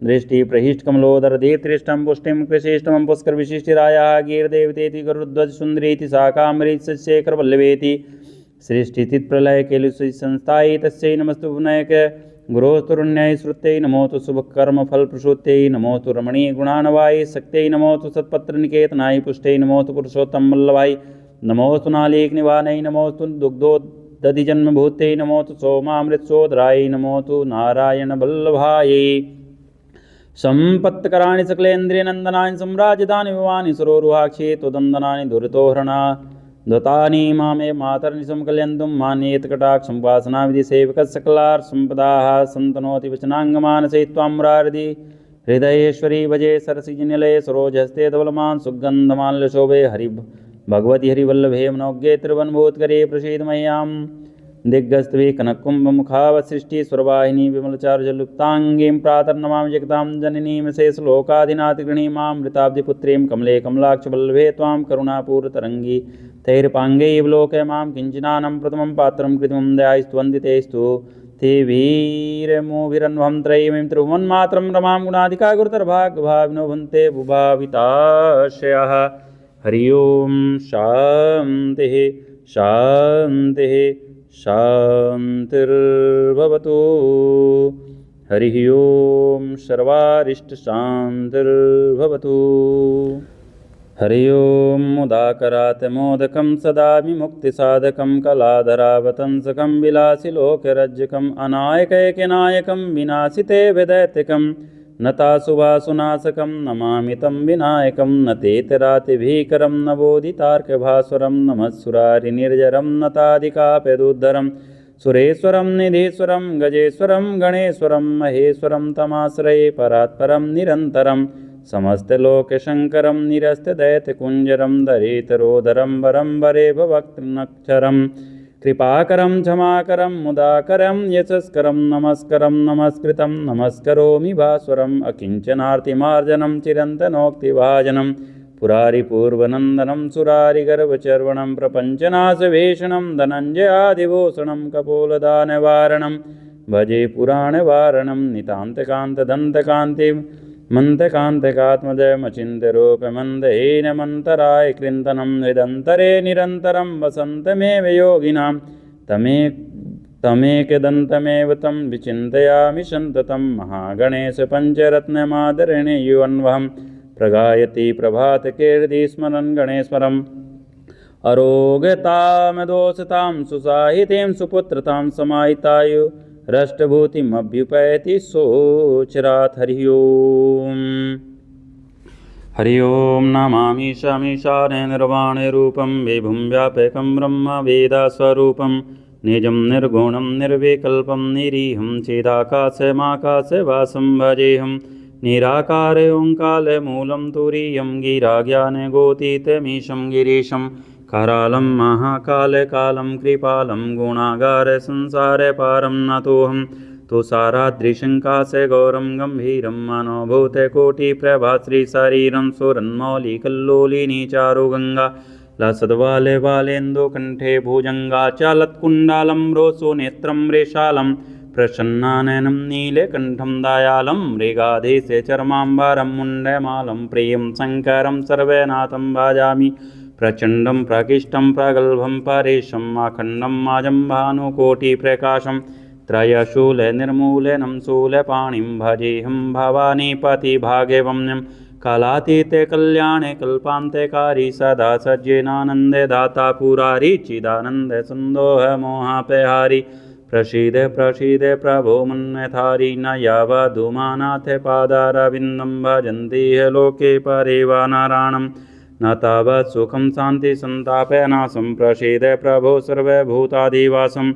दृष्टिप्रहिष्टकमलोदरदीर्तिष्ठं पुष्टिं कृशिष्टमं पुष्करविशिष्टिरायाः गीर्देवतेति गरुध्वजसुन्दरीति शाकामरीशेखरवल्लभेति सृष्टिस्थितिप्रलयकेलुसंस्थायै तस्यै नमस्तु पुनैक गुरोस्तुरुण्याय श्रुत्यै नमोऽस्तु शुभकर्मफलप्रसूत्यै नमोऽस्तु रमणीयगुणानवायै शक्त्यै नमोऽस्तु सत्पत्रनिकेतनाय पुष्टै नमोऽस्तु पुरुषोत्तमवल्लभाय नमोऽस्तु नालीकनिवानै नमोऽस्तु दुग्धोदधिजन्मभूत्यै नमोऽस्तु सोमामृतसोदराय नमोऽस्तु नारायणवल्लभाय सम्पत्कराणि सकलेन्द्रियनन्दनानि सम्राजधानि विवानि सुरोरुहाक्षे त्वदन्दनानि दुरितोहरणा दत्तानि मामे मातर्निशं कल्यन्तुं मान्येतकटाक्षं वासनाविधिसेवकसकलार्सम्पदाः सन्तनोति वचनाङ्गमानसे त्वां मुरारिधि हृदयेश्वरी भजे सरसिजनिलये सरोजहस्ते धवलमान् सुगन्धमाल्यशोभे हरि भगवती हरिवल्लभे मनोज्ञे त्रिभुवनभूतकरे प्रसीद मह्यां दिग्गस्तवे कनकुम्भमुखावसृष्टि स्वरवाहिनी विमलचारुजलुप्ताङ्गीं प्रातर्नमामि जगतां जननीं शेषलोकादिनाथगृणीमामृताब्धिपुत्रीं कमले कमलाक्षवल्लभे त्वां करुणापूर्तरङ्गी तैर्पाङ्गैव लोके मां किञ्चिनानं प्रथमं पात्रं कृतिमं दयास्तुवन्दितेस्तु ते वीरमोभिरन्वहं त्रयीं त्रिभुवन्मात्रं रमां गुणाधिका गुरुतरभाग्यभाविनो भन्ते भुभाविताशयः। हरि ओं शान्तिः शान्तिः शान्तिर्भवतु। हरि ओं सर्वारिष्टशान्तिर्भवतु। हरि ओं मुदाकरात् मोदकं सदा विमुक्तिसाधकं कलाधरावतंसकं विलासिलोकरज्जकम् अनायकैकनायकं विनाशिते विदैत्यकं नतासुवासुनाशकं नमामि तं विनायकं नतेतरातिभीकरं नवोदितार्कभास्वरं नमः सुरारिनिर्जरं नताधिकाप्यदुद्धरं सुरेश्वरं निधीश्वरं गजेश्वरं गणेश्वरं महेश्वरं तमाश्रये परात्परं निरन्तरं समस्तलोकशङ्करं निरस्तदैत्यकुञ्जरं दरेतरोदरं वरं वरे भवक्त्रनक्षरं कृपाकरं क्षमाकरं मुदाकरं यशस्करं नमस्करं नमस्कृतं नमस्करोमि भास्वरम् अकिञ्चनार्तिमार्जनं चिरन्तनोक्तिभाजनं पुरारिपूर्वनन्दनं सुरारिगर्भचर्वणं प्रपञ्चनाशभीषणं धनञ्जयादिभूषणं कपोलदानवारणं भजे पुराणवारणं नितान्तकान्तदन्तकान्तिं मन्दकान्तकात्मजमचिन्त्यरूपमन्दहीनमन्तराय कृन्तनं हृदन्तरे निरन्तरं वसन्तमेव योगिनां तमेकदन्तमेव तं विचिन्तयामि सन्ततं महागणेशपञ्चरत्नमादरणे युवन्वहं प्रगायति प्रभातकीर्ति स्मरन् गणेश्वरम् अरोगतामदोषतां सुसाहितीं सुपुत्रतां समाहितायु रष्टभूतिमभ्युपैति सोचरात्। हरि ओं हरि ओं नमामि शमीशाने निर्वाणरूपं विभुं व्यापकं ब्रह्म वेदस्वरूपं निजं निर्गुणं निर्विकल्पं निरीहं चेदाकाशमाकाशवासं भजेऽहं निराकारे ओङ्कारमूलं तुरीयं गिराज्ञानगोतीतमीशं गिरीशं करालं महाकालकालं कृपालं गुणागारसंसारपारं नतोऽहं तुषाराद्रिशङ्काशगौरं गम्भीरं मनोभूतकोटिप्रभाश्रीशरीरं सुरन्मौलिकल्लोलिनी चारुगङ्गा लसद्वाले बालेन्दुकण्ठे भुजङ्गा चालत्कुण्डालं रोसोनेत्रं रेशालं प्रसन्नाननं नीलकण्ठं दयालं मृगाधीशे चर्माम्बरं मुण्डमालं प्रियं शङ्करं सर्वनाथं भजामि प्रचण्डं प्रकृष्टं प्रगल्भं परेशम् अखण्डं माजं भानुकोटिप्रकाशं त्रयशूलनिर्मूलनं शूलपाणिं भजेऽहं भवानीपतिभाग्यवम्यं कालातीते कल्याणे कल्पान्तेकारी सदा सज्जेनानन्दे दाता पुरारी चिदानन्दसन्दोहमोहापहारी प्रसीद प्रसीद प्रभो मन्यथारी न यावदुमानाथ पादारविन्दं भजन्ति लोके परेवा नारायणं न तावत् सुखं शान्ति सन्तापनाशं प्रसीद प्रभो सर्वभूताधिवासं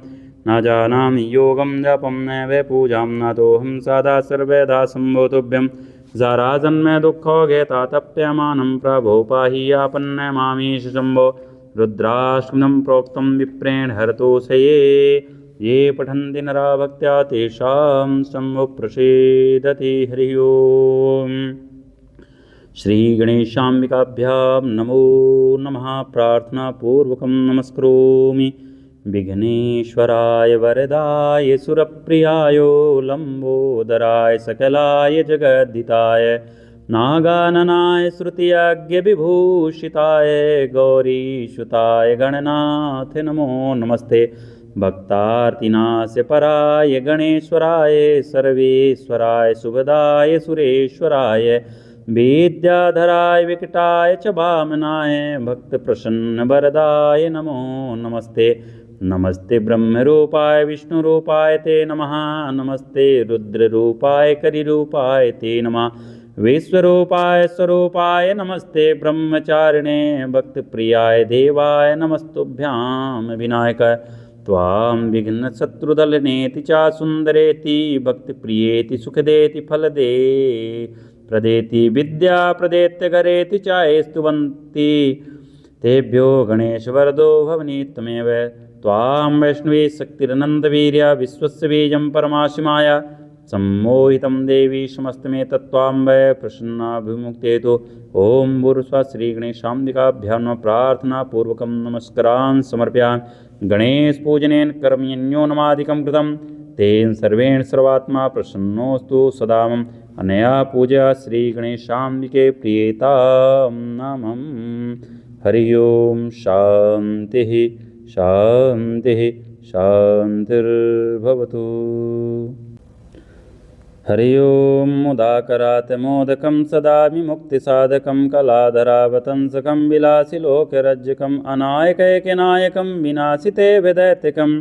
न जानामि योगं जपं नैव पूजां न तोऽहं सदा सर्वदा सम्भोतुभ्यं जराजन्म दुःखोगेता तप्यमानं प्रभो पाहि आपन्नमामीश शम्भो रुद्राष्टकं प्रोक्तं विप्रेण हरतोषये ये पठन्ति नरा भक्त्या तेषां शम्भुः प्रसीदति। हरि ओम् श्रीगणेशाम्बिकाभ्यां नमो नमः। प्रार्थनापूर्वकं नमस्करोमि विघ्नेश्वराय वरदाय सुरप्रियाय लम्बोदराय सकलाय जगद्धिताय नागाननाय श्रुतियज्ञविभूषिताय गौरीसुताय गणनाथ नमो नमस्ते। भक्तार्तिनाशपराय गणेश्वराय सर्वेश्वराय सुभदाय सुरेश्वराय विद्याधराय विकटाय च वामनाय भक्तप्रसन्नवरदाय नमो नमस्ते। नमस्ते ब्रह्मरूपाय विष्णुरूपाय ते नमः। नमस्ते रुद्ररूपाय करिरूपाय ते नमः। विश्वरूपाय स्वरूपाय नमस्ते। ब्रह्मचारिणे भक्तप्रियाय देवाय नमस्तुभ्यां विनायकाय त्वां विघ्नशत्रुदलनेति च सुन्दरेति भक्तिप्रियेति सुखदेति फलदे प्रदेति विद्या प्रदेत्यगरेति चास्तुवन्ति तेभ्यो गणेशवरदो भवनि त्वमेव त्वां वैष्णवी शक्तिरनन्तवीर्या विश्वस्य बीजं परमाशिमाया सम्मोहितं देवी समस्तमे तत्त्वां वै प्रसन्नाभिमुक्तेतु ॐ भूर्स्व श्रीगणेशाम्बिकाभ्यां नमः प्रार्थनापूर्वकं नमस्कारान् समर्पयामि। गणेशपूजनेन कर्मण्यो नमादिकं कृतं तेन सर्वेण सर्वात्मा प्रसन्नोऽस्तु सदा मम अनया पूजा श्रीगणेशाम्बिके प्रियतां नमः। हरि ओम शान्तिः शान्तिः शान्तिर्भवतु। हरि ओम मुदाकरात् मोदकं सदा विमुक्तिसाधकं कलाधरावतंसकं विलासिलोकरज्जकम् अनायकैकनायकं विनाशिते विदैत्यकं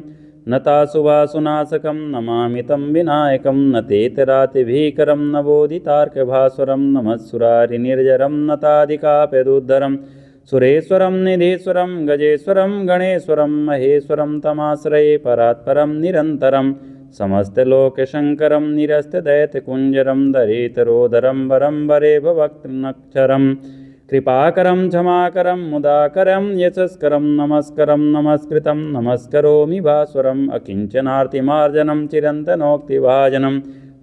नतासुवासुनाशकं नमामि तं विनायकं नतेतरातिभीकरं नवोदितार्कभास्वरं नमः सुरारिनिर्जरं नतादिकाप्यदुद्धरं सुरेश्वरं निधीश्वरं गजेश्वरं गणेश्वरं महेश्वरं तमाश्रये परात्परं निरन्तरं समस्तलोकशङ्करं निरस्तदैत्यकुञ्जरं दरेतरोदरं वरं वरे भवक्त्रनक्षरं कृपाकरं क्षमाकरं मुदाकरं यशस्करं नमस्करं नमस्कृतं नमस्करोमि भास्वरम् अकिञ्चनार्तिमार्जनं चिरन्तनोक्तिभाजनं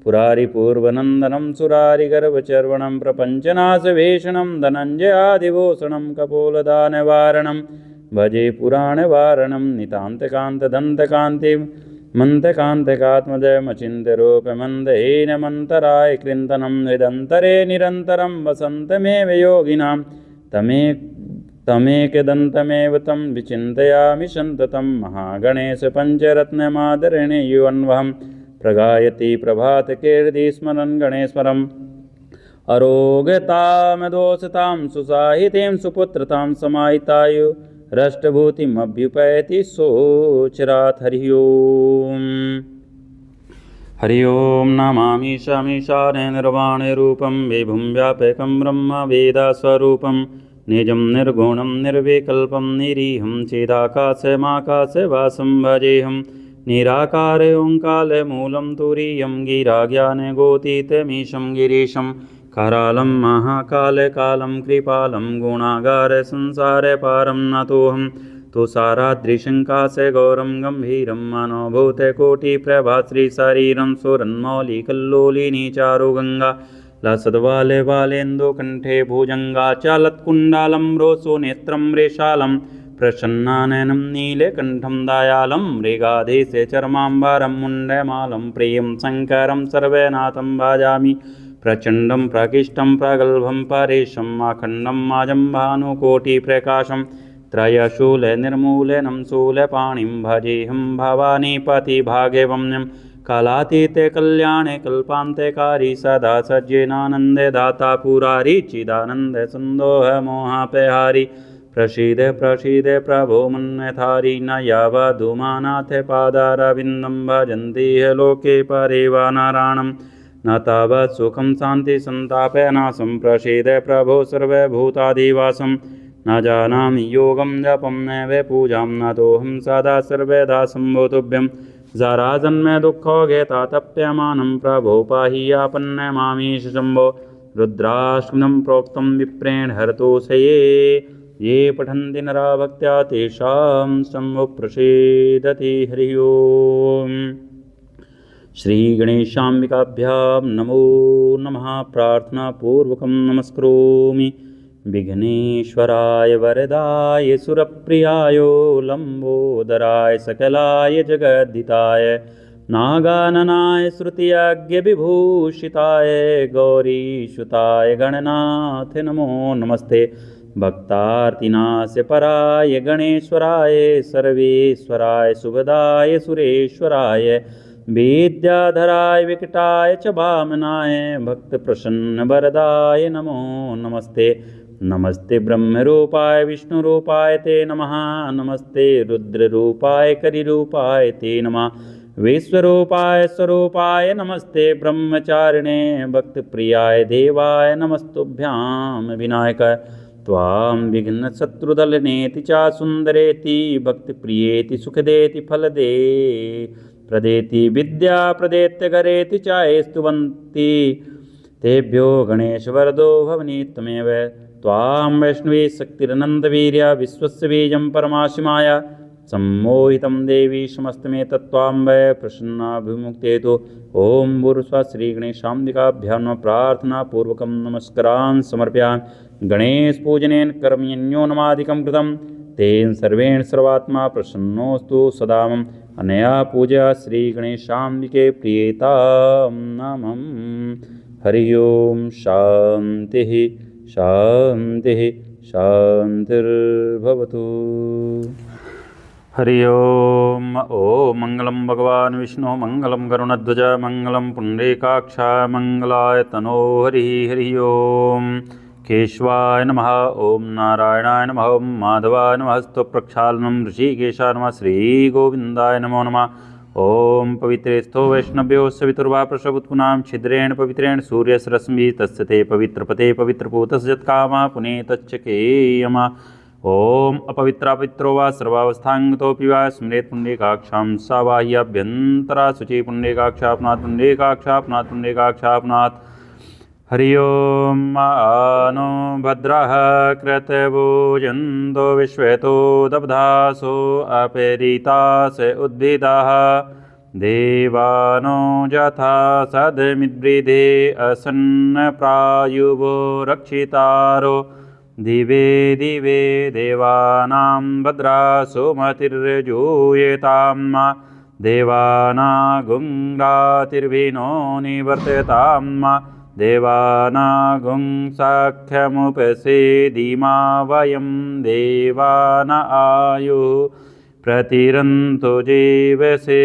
पुरारिपूर्वनन्दनं सुरारिगर्वचर्वणं प्रपञ्चनाशभीषणं धनञ्जयादिभूषणं कपोलदानवारणं भजे पुराणवारणं नितान्तकान्तदन्तकान्तिं मन्तकान्तकात्मजमचिन्त्यरूपमन्दहीनमन्तराय कृन्तनं हृदन्तरे निरन्तरं वसन्तमेव योगिनां तमेकदन्तमेव तं विचिन्तयामि सन्ततं महागणेशपञ्चरत्नमादरणीयोऽन्वहं प्रगायति प्रभातकीर्ति स्मरन् गणेश्वरम् अरोगतामदोषतां सुसाहितीं सुपुत्रतां समाहितायु रष्टभूतिमभ्युपैति सोचरात्। हरि ओम। हरि ओम नमामि शमीशाने निर्वाणरूपं विभुं व्यापकं ब्रह्म वेदस्वरूपं निजं निर्गुणं निर्विकल्पं निरीहं चेदाकाशमाकाशवासं भजेऽहं निराकार ओङ्कारमूलं तुरीयं गिराज्ञानगोतीतमीशं गिरीशं करालं महाकालकालं कृपालं गुणागारसंसारपारं नतोऽहं तुषाराद्रिशङ्काशगौरं गम्भीरं मनोभूतकोटिप्रभाश्रीशरीरं सुरन्मौलिकल्लोलिनी चारुगङ्गा लसद्वालेबालेन्दुकण्ठे भुजङ्गाचलत्कुण्डालं रोसोनेत्रं रेशालं प्रसन्नाननं नीलकण्ठं दयालं मृगाधीशे चर्माम्बरं मुण्डमालं प्रियं शङ्करं सर्वनाथं भजामि प्रचण्डं प्रकृष्टं प्रगल्भं परेशम् अखण्डं माजं भानुकोटिप्रकाशं त्रयशूलनिर्मूलनं शूलपाणिं भजेऽहं भवानीपतिभाग्यवम्यं कालातीते कल्याणे कल्पान्तकारी सदा सज्जनानन्दे दाता पुरारी चिदानन्दसन्दोह मोहापहारी प्रसीद प्रसीद प्रभो मन्यथारी न यावदुमानाथ पादारविन्दं भजन्ति लोके परिवानराणं न तावत् सुखं शान्ति सन्तापनाशं प्रसीद प्रभो सर्वभूताधिवासं न जानामि योगं जपं नैव पूजां नतोऽहं सदा सर्वदा शम्भो जराजन्मे दुःखोगेता तप्यमानं प्रभो पाहि आपन्नमामीश शम्भो रुद्राष्टकं प्रोक्तं विप्रेण हरतोषये ये पठन्ति नरा भक्त्या तेषां शम्भो प्रसीदति। हरि ओम। श्रीगणेशाम्बिकाभ्यां नमो नमः। प्रार्थनापूर्वकं नमस्करोमि। विघ्नेश्वराय वरदाय सुरप्रियाय लम्बोदराय सकलाय जगद्धिताय नागाननाय श्रुतियज्ञविभूषिताय गौरीसुताय गणनाथ नमो नमस्ते। भक्तार्तिनाशपराय गणेश्वराय सर्वेश्वराय सुभदाय सुरेश्वराय विद्याधराय विकटाय च वामनाय भक्तप्रसन्नवरदाय नमो नमस्ते। नमस्ते ब्रह्मरूपाय विष्णुरूपाय ते नमः। नमस्ते रुद्ररूपाय करिरूपाय ते नमः। विश्वरूपाय स्वरूपाय नमस्ते। ब्रह्मचारिणे भक्तप्रियाय देवाय नमस्तुभ्यां विनायक त्वां विघ्नशत्रुदलनेति च सुन्दरेति भक्तिप्रियेति सुखदेति फलदे प्रदेति विद्या प्रदेत्यगरेति चायस्तुवन्ति तेभ्यो गणेशवरदो भवनि त्वमेव त्वां वैष्णवी शक्तिरनन्दवीर्या विश्वस्य बीजं परमाशिमाया सम्मोहितं देवी समस्तमे तत्त्वां वै प्रसन्नाभिमुक्तेतु ॐ भूर्स्व श्रीगणेशाम्बिकाभ्यां नमः प्रार्थनापूर्वकं नमस्कारान् समर्पयामि। गणेशपूजनेन कर्मण्यो नमादिकं कृतं तेन सर्वेण सर्वात्मा प्रसन्नोऽस्तु सदा मम अनया पूजा श्रीगणेशाम्बिके प्रियेतां नमः। हरि ओम शान्तिः शान्तिः शान्तिर्भवतु। हरि ओम मङ्गलं भगवान् विष्णु मङ्गलं गरुणध्वज मङ्गलं पुण्डरीकाक्ष मङ्गलाय तनो हरिः। हरि ओम केशवाय नमः। ओम नारायणाय नमः। ओम माधवाय नमः। स्तवप्रक्षालनं ऋषिकेशाय नमः। श्रीगोविन्दाय नमो नमः। ओम पवित्रेस्थो वैष्णव्यो सवितुर्वा प्रसभुत्पुनां छिद्रेण पवित्रेण सूर्यस्रश्मिः तस्य ते पवित्रपते पवित्रपूतस्य यत्कामः पुनीतच्चकेयमः। ओम अपवित्रापवित्रो वा सर्वावस्थांगतोऽपि वा स्मरेत् पुण्डरीकाक्षां सा बाह्याभ्यन्तरा शुचि पुण्डरीकाक्षापनात् पुण्डरीकाक्षापनात् पुण्डरीकाक्षापनात्। हरि ओम आनो भद्रः कृतभुजन्तो विश्वेतो दब्धासो अपेरितास उद्भिदाः देवानो यथा सदमिद्वृधे असन्नप्रायुवो रक्षितारो दिवे दिवे देवानां भद्रासो मतिर्जूयेतां देवानागुं रातिर्विनो निवर्ततां देवानागुं साख्यमुपसेदिमा वयं देवान आयुः प्रतिरन्तो जीवसे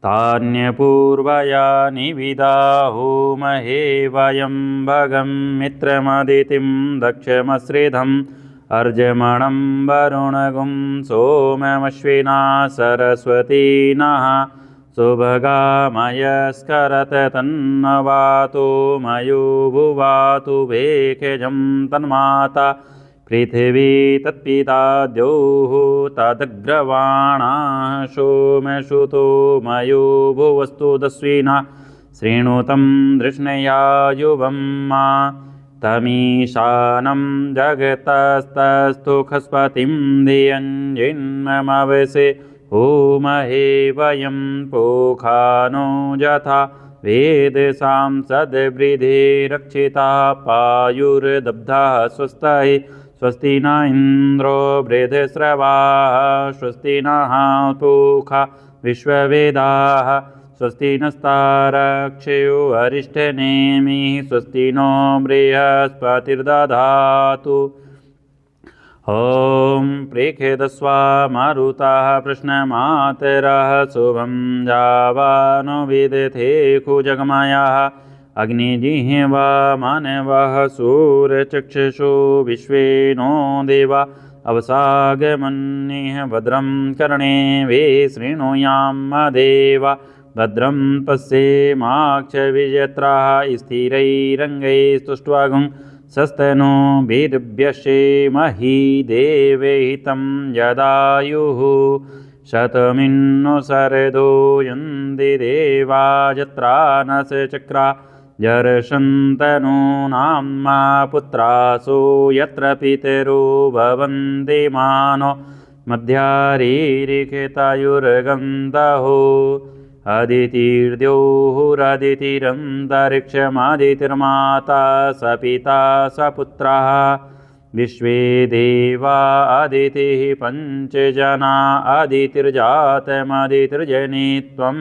तान्यपूर्वयानि विदाहुमहे वयं भगं मित्रमदितिं दक्षमश्रिधम् अर्जमणं वरुणगुं सोममश्विना सरस्वती नः सुभगामयस्करत तन्नवातो मयो भुवातु भेषजं तन्माता पृथिवी तत्पिता द्योः तदग्रवाणाः सोमसुतो मयो भुवस्तु दस्विना शृणुतं धृष्णया युवं मा तमीशानं जगतस्तस्थु खस्पतिं धियञ्जिन्ममवसे होमहे वयं पोखानो यथा वेदसां सद्वृद्धे रक्षिता पायुर्दब्धः स्वस्ति स्वस्ति न इन्द्रो वृद्धश्रवाः स्वस्ति नः पूषा विश्ववेदाः स्वस्ति नस्तारक्षयो अरिष्टनेमिः स्वस्ति नो बृहस्पतिर्दधातु। ॐ प्रेखेदस्वा मारुताः प्रश्नमातरः शुभं जावानो विदथे कुजगमयाः अग्निजिह्वा मानवः सूर्यचक्षुषो विश्वे नो देवा अवसागमन्निः भद्रं कर्णे वे शृणुयाम देवा भद्रं पश्येमाक्षविजत्राः स्थिरैरङ्गैस्तुष्ट्वागुं सस्तनो वीर्यस्येमहि देवहितं यदायुः शतमिन्नो शरदो यन्ति देवा यत्रा नसचक्रा जरशन्तनूनां पुत्रासो यत्र पितरो भवन्ति मानो मध्यारीरिकेतायुर्गन्धहो अदितिर्द्योहुरदितिरन्तरिक्षमादितिर्माता स पिता स पुत्रः विश्वे देवा अदितिः पञ्चजना अदितिर्जातमदितिर्जनित्वं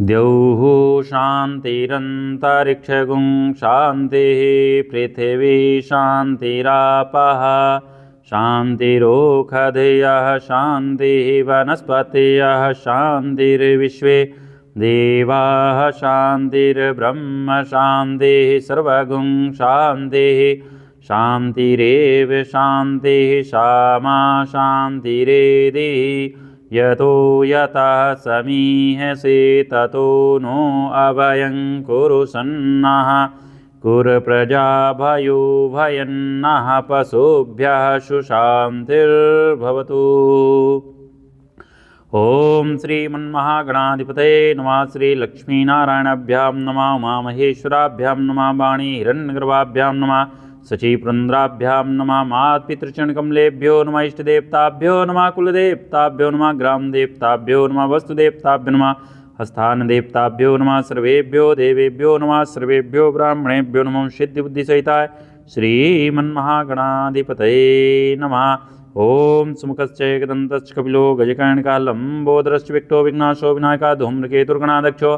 द्यौः शान्तिरन्तरिक्षगुं शान्तिः पृथिवी शान्तिरापः शान्तिरोषधयः शान्तिः वनस्पतयः शान्तिर्विश्वे देवाः शान्तिर्ब्रह्म शान्तिः सर्वगुं शान्तिः शान्तिरेव शान्तिः सामा शान्तिरेधिः यतो यतः समीहसे ततो नो अभयं कुरु सन्नः कुरप्रजाभयो भयन्नः पशुभ्यः सुशान्तिर्भवतु। ओम श्रीमन्महागणाधिपतये नमः। श्रीलक्ष्मीनारायणाभ्यां नमः। उमामहेश्वराभ्यां नमः। वाणी हिरण्यगर्भाभ्यां नमः। शचीपुरन्द्राभ्यां नमः। मात्पितृचरणकमलेभ्यो नमः। इष्टदेवताभ्यो नमः। कुलदेवताभ्यो नमः। ग्रामदेवताभ्यो नमः। वस्तुदेवताभ्यो नमः। स्थानदेवताभ्यो नमः। सर्वेभ्यो देवेभ्यो नमः। सर्वेभ्यो ब्राह्मणेभ्यो नमः। सिद्धिबुद्धिसहिताय श्रीमन्महागणाधिपतये नमः। ओम सुमुखश्च एकदन्तश्च कपिलो गजकर्णिका लम्बोदरश्च विक्टो विघ्नाशो विनायका धूम्रकेतुर्गणाध्यक्षो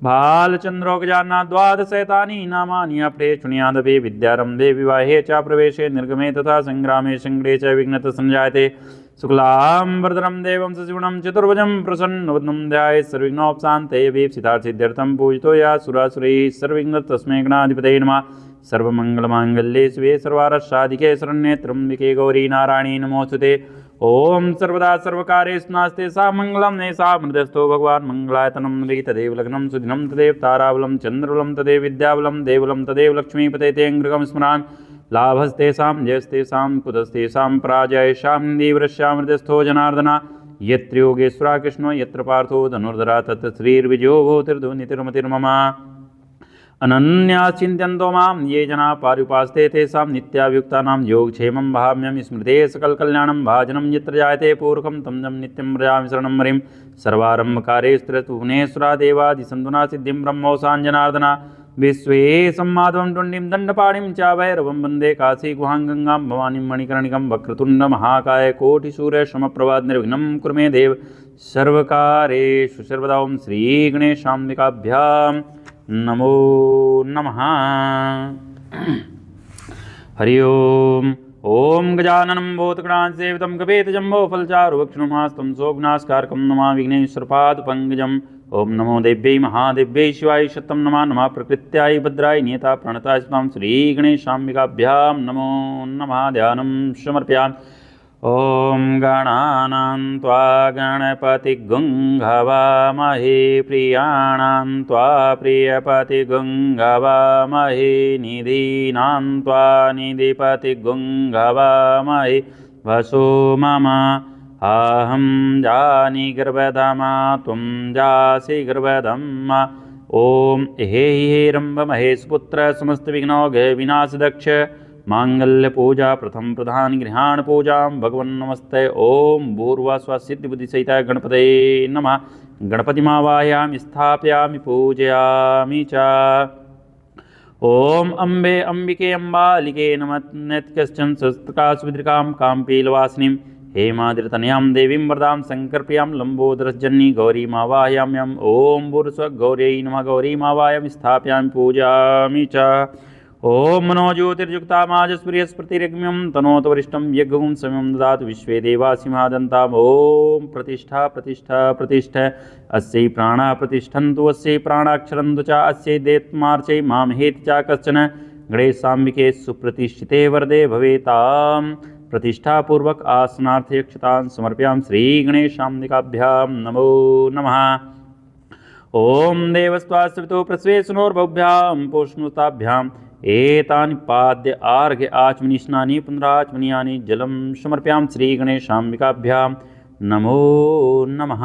भालचन्द्रो गजानना द्वादशैतानि नामानि अपठे शृणुयादपि विद्यारम्भे विवाहे च प्रवेशे निर्गमे तथा संग्रामे संग्रे च विघ्नः संजायते। शुक्लाम्बरधरं देवं शशिवर्णं चतुर्भुजं प्रसन्नवदनं ध्यायेत् सर्वविघ्नोपशान्तये सिद्धार्थसिद्ध्यर्थं पूजितो या सुरासुरैः सर्वविघ्नः तस्मै गणाधिपतये नमः। सर्वमंगलमांगल्ये शिवे सर्वार्थसाधिके शरण्ये त्र्यंबके गौरी नारायणी नमोस्तुते। ओम सर्वदा सर्वकार्येषु नास्ते सा मंगलम नैषा मृदस्थो भगवान् मंगलायतनं नृ तदेव लग्नं सुदिनं तदेव ताराबलं चन्द्रबलं तदेव विद्याबलं देवबलं तदेव लक्ष्मीपते तेऽङ्घ्रिकं स्मरान्। लाभस्तेषां जयस्तेषां कुतस्तेषां पराजयेषां देवरस्यां हृदयस्थो जनार्दना। यत्र योगेश्वरः कृष्णो यत्र पार्थो धनुर्धरः तत्र श्रीर्विजयो भूतिर्धुनितिर्मतिर्मम। अनन्याश्चिन्तयन्तो मां ये जनाः पर्युपासते तेषां नित्याभियुक्तानां योगक्षेमं वहाम्यहं। स्मृते सकलकल्याणं भाजनं यत्र जायते पूर्वकं तं तं नित्यं व्रजामि शरणं हरिं। सर्वारम्भकारेऽस्तु भुवनेश्वरा देवादिसन्दुना सिद्धिं ब्रह्मोऽसां जनार्दना। विश्वेशं टुण्डीं दण्डपाणिं च भैरवं वन्दे काशीगुहां गङ्गां भवानीं मणिकर्णिकं। वक्रतुण्डमहाकाय कोटिसूर्यसमप्रभा निर्विघ्नं कुरु मे देव सर्वकारेषु सर्वदा। ओं श्रीगणेशाम्बिकाभ्यां नमो नमः। हरि ओम। ओम गजाननं भूतगणाधिसेवितं कपितजम्बोफलचारुभक्षणमास्तं सोगनास्कारकं नमामि विघ्नेश्वरपादपङ्कजम्। ओम नमो देव्यै महादेव्यै शिवाय शतं नमः। नमः प्रकृत्याय भद्राय नियता प्रणताय स्वां श्रीगणेशाम्बिकाभ्यां नमो नमः। ध्यानं समर्पयामि। ओम गणानां त्वा गणपतिगुं हवामहे प्रियाणां त्वा प्रियपतिगुं हवामहे निधीनां त्वा निधिपतिगुं हवामहे वसो मम अहं जानि गर्भधमा त्वं जासि गर्भधम्। ओम हे रम्भ महेशपुत्र समस्तविघ्नौघ विनाशदक्ष मांगल्यपूजा प्रथम प्रधान गृहाण पूजां भगवन् नमस्ते। ओम भूर्भुवः सिद्धिबुद्धिसहिताय गणपतये नमः। गणपतिमावाहयामि स्थापयामि पूजयामि च। ओम अम्बे अम्बिके अम्बालिके नमः। कश्चन सहस्रकाशविद्रिकां काम्पीलवासिनीं हेमाद्रितनयां देवीं वरदां शङ्करप्रियां लम्बोदरजननी गौरीमावाहयाम्यहम्। ओम भूर्भुवः गौर्यै नमः। गौरीमावाहयामि स्थापयामि पूजयामि च। ओम मनोज्योतिर्युक्ता माजस्पृहस्पतिरग्म्यं तनोत वरिष्ठं यज्ञं समयं ददातु विश्वे देवासिंहादन्ताम्। ओम प्रतिष्ठा प्रतिष्ठा प्रतिष्ठा अस्यै प्राणा प्रतिष्ठन्तु अस्यै प्राणाक्षरन्तु च अस्यै देत्मार्चै मामहेति च कश्चन। गणेशाम्बिके सुप्रतिष्ठिते वरदे भवेतां प्रतिष्ठापूर्वक आसनार्थयक्षतां समर्पयामि। श्रीगणेशाम्बिकाभ्यां नमो नमः। ओम देवस्त्वाश्रितो प्रस्वेशनोर्भव्यां पोष्णुताभ्याम् एतानि पाद्य आर्घ्य आचमनीस्नानि पुनराचमनीयानि जलं समर्पयामि। श्रीगणेशाम्बिकाभ्यां नमो नमः।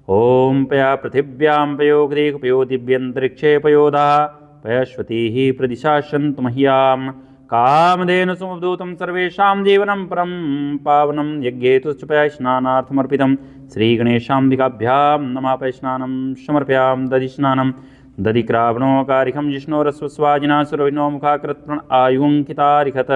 ओम पया पृथिव्यां पयोगदेः पयो दिव्यन्तरिक्षे पयोधाः पयश्वतीः प्रदिशासन्तु मह्यां। कामधेनु सुमधूतं सर्वेषां जीवनं परं पावनं यज्ञेतुश्च पयस्नानार्थमर्पितं। श्रीगणेशाम्बिकाभ्यां नमः। पयस्नानं समर्पयामि। दधिस्नानं दधिक्रावणोकारिखं जिष्णोरस्वस्वाजिना सुरविनो मुखाकृत्प्रण आयुङ्कितारिखत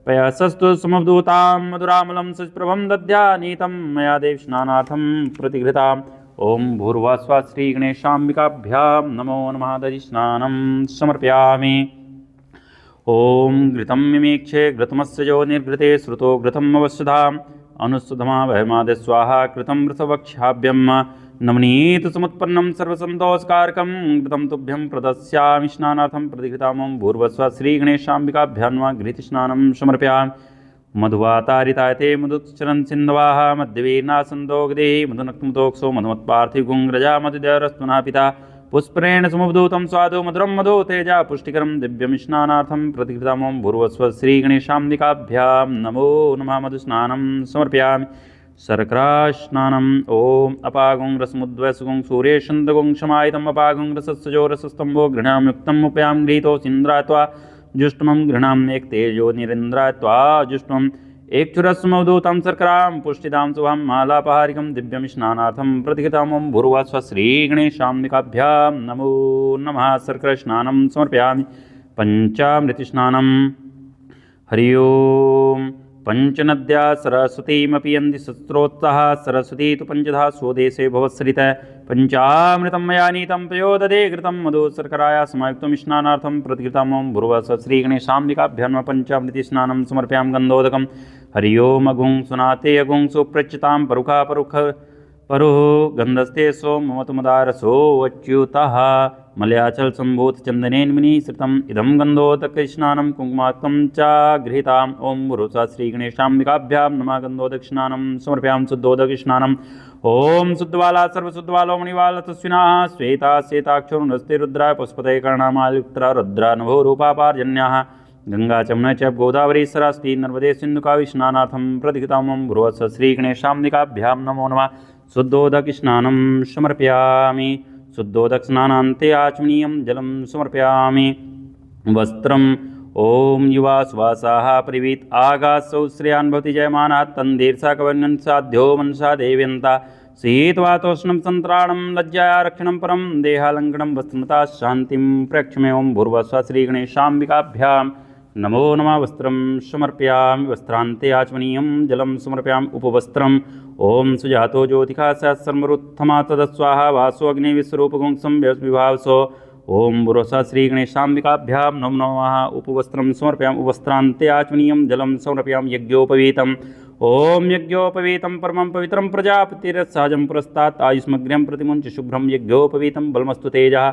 पयसस्तु समवधूतां मधुरामलं सप्रभं दध्यानीतं मया देव स्नानार्थं प्रतिघृताम्। ओम भूर्भुवः स्वः श्रीगणेशाम्बिकाभ्यां नमो नमः। दधिस्नानं समर्पयामि। ओम घृतं मिमीक्षे घृतमस्य जो निर्घृते श्रुतो घृतम् अवश्यधाम् अनुस्वधमा वहमाद स्वाहा कृतं वृषवक्षाभ्यं नवनीत समुत्पन्नं सर्वसन्तोषकारकं घृतं तुभ्यं प्रदस्यामि स्नानार्थं प्रतिघृताम्। ओम भूर्भुवः स्वः श्रीगणेशाम्बिकाभ्यां नमः। घृतस्नानं समर्पयामि। मधुवातारितायते मधुचरन् सिन्धवाः मध्यवीर्नासन्दोगदेः मधुनक्तमुतोक्षो मधुमत्पार्थिवगुं रजा मधुदयरस्तुना पिता पुष्परेण समुद्भूतं स्वादो मधुरं मधो तेजा पुष्टिकरं दिव्यमिष्णानार्थं प्रतिकृतमों भूर्वस्व श्रीगणेशाम्बिकाभ्यां नमो नमः। मधुस्नानं समर्पयामि शर्करास्नानम् ॐ अपागुं रसमुद्वसुगुं सूर्येशन्दगुं क्षमायितम् अपागुं रसस्सजो रसस्तम्भो घृणायुक्तम् उपयां गृहीतो सिन्द्रात्वा जुष्टमं घृणाम्येक्तेजो निरिन्द्रात्वा जुष्टमम् एकचुरस्मवधूतं शर्करां पुष्टिदां शुभं मालापहारिकं दिव्यमिष्णानार्थं प्रतिकृतामों भूर्वस्व श्रीगणेशाम्बिकाभ्यां नमो नमः। शर्करास्नानं समर्पयामि पञ्चामृतस्नानं हरि ओं। पंचनद्या सरस्वतीमपि यन्ति सत्रोत्साह सरस्वती तु पंचधा स्वदेशे भवत्सरितः पंचामृतं मया नीतं पयोदधे घृतं मधु शर्कराया समायुक्तं स्नानार्थं प्रतिकृतामों भूर्वस्व श्रीगणेशाम्बिकाभ्यां नमः। पंचामृतस्नानं समर्पयामि गन्धोदकं हरि ओम्। अगुं सुनाते अगुं सुप्रच्युतां परुखा परुः गन्धस्ते सोमवतु मदारसो अच्युतः मलयाचल संभूत चंदनेन विनिसृतम् इदं गन्धोदकस्नानं कुङ्कुमात्मकं च गृहीताम् ॐ भूर्भुवः श्रीगणेशाम्बिकाभ्यां नमः। गन्धोदकस्नानं समर्पयामि शुद्धोदकस्नानम् ॐ शुद्धबाला सर्वशुद्धबालो मणिबाला तस्विनाः श्वेता श्वेताक्षो नस्ते रुद्राय पुष्पतये कर्णामाल्युक्ता रुद्रा नभो रूपा पार्जन्याः गंगा चमना च गोदावरी सरस्वती नर्मदे सिन्धुकावि स्नानार्थं प्रतिकृतामों भूर्भुवः श्रीगणेशाम्बिकाभ्यां नमो नमः। शुद्धोदकस्नानं समर्पयामि शुद्धोदकस्नानान्ते आचमनीयं जलं समर्पयामि। वस्त्रम् ॐ युवा सुवासाः परिवीत आगासौ श्रेयान् भवति जयमानाः तन्दीर्षा कवन्यन् साध्यो मनसा देव्यन्ता शीतवातोष्णं सन्त्राणं लज्जाया रक्षणं परं देहालङ्कनं वस्त्रमता शान्तिं प्रक्षमे ॐ भूर्भुवः श्रीगणेशाम्बिकाभ्यां नमो नमः। वस्त्रं समर्पयामि वस्त्रान्ते आचमनीयं जलं समर्पयामि। उपवस्त्रम् ॐ सुजातो ज्योतिषा सहस्रमरुत्थमा तदस्वाहा वासो अग्नि विश्वरूपगुंसं विभावसो ॐ भूर्भुवः श्रीगणेशाम्बिकाभ्यां नमो नमः। उपवस्त्रं समर्पयामि उपवस्त्रान्ते आचमनीयं जलं समर्पयामि। यज्ञोपवीतम् ॐ यज्ञोपवीतं परमं पवित्रं प्रजापतिरसहजं पुरस्तात् आयुष्मग्र्यं प्रतिमुञ्च शुभ्रं यज्ञोपवीतं बलमस्तु तेजः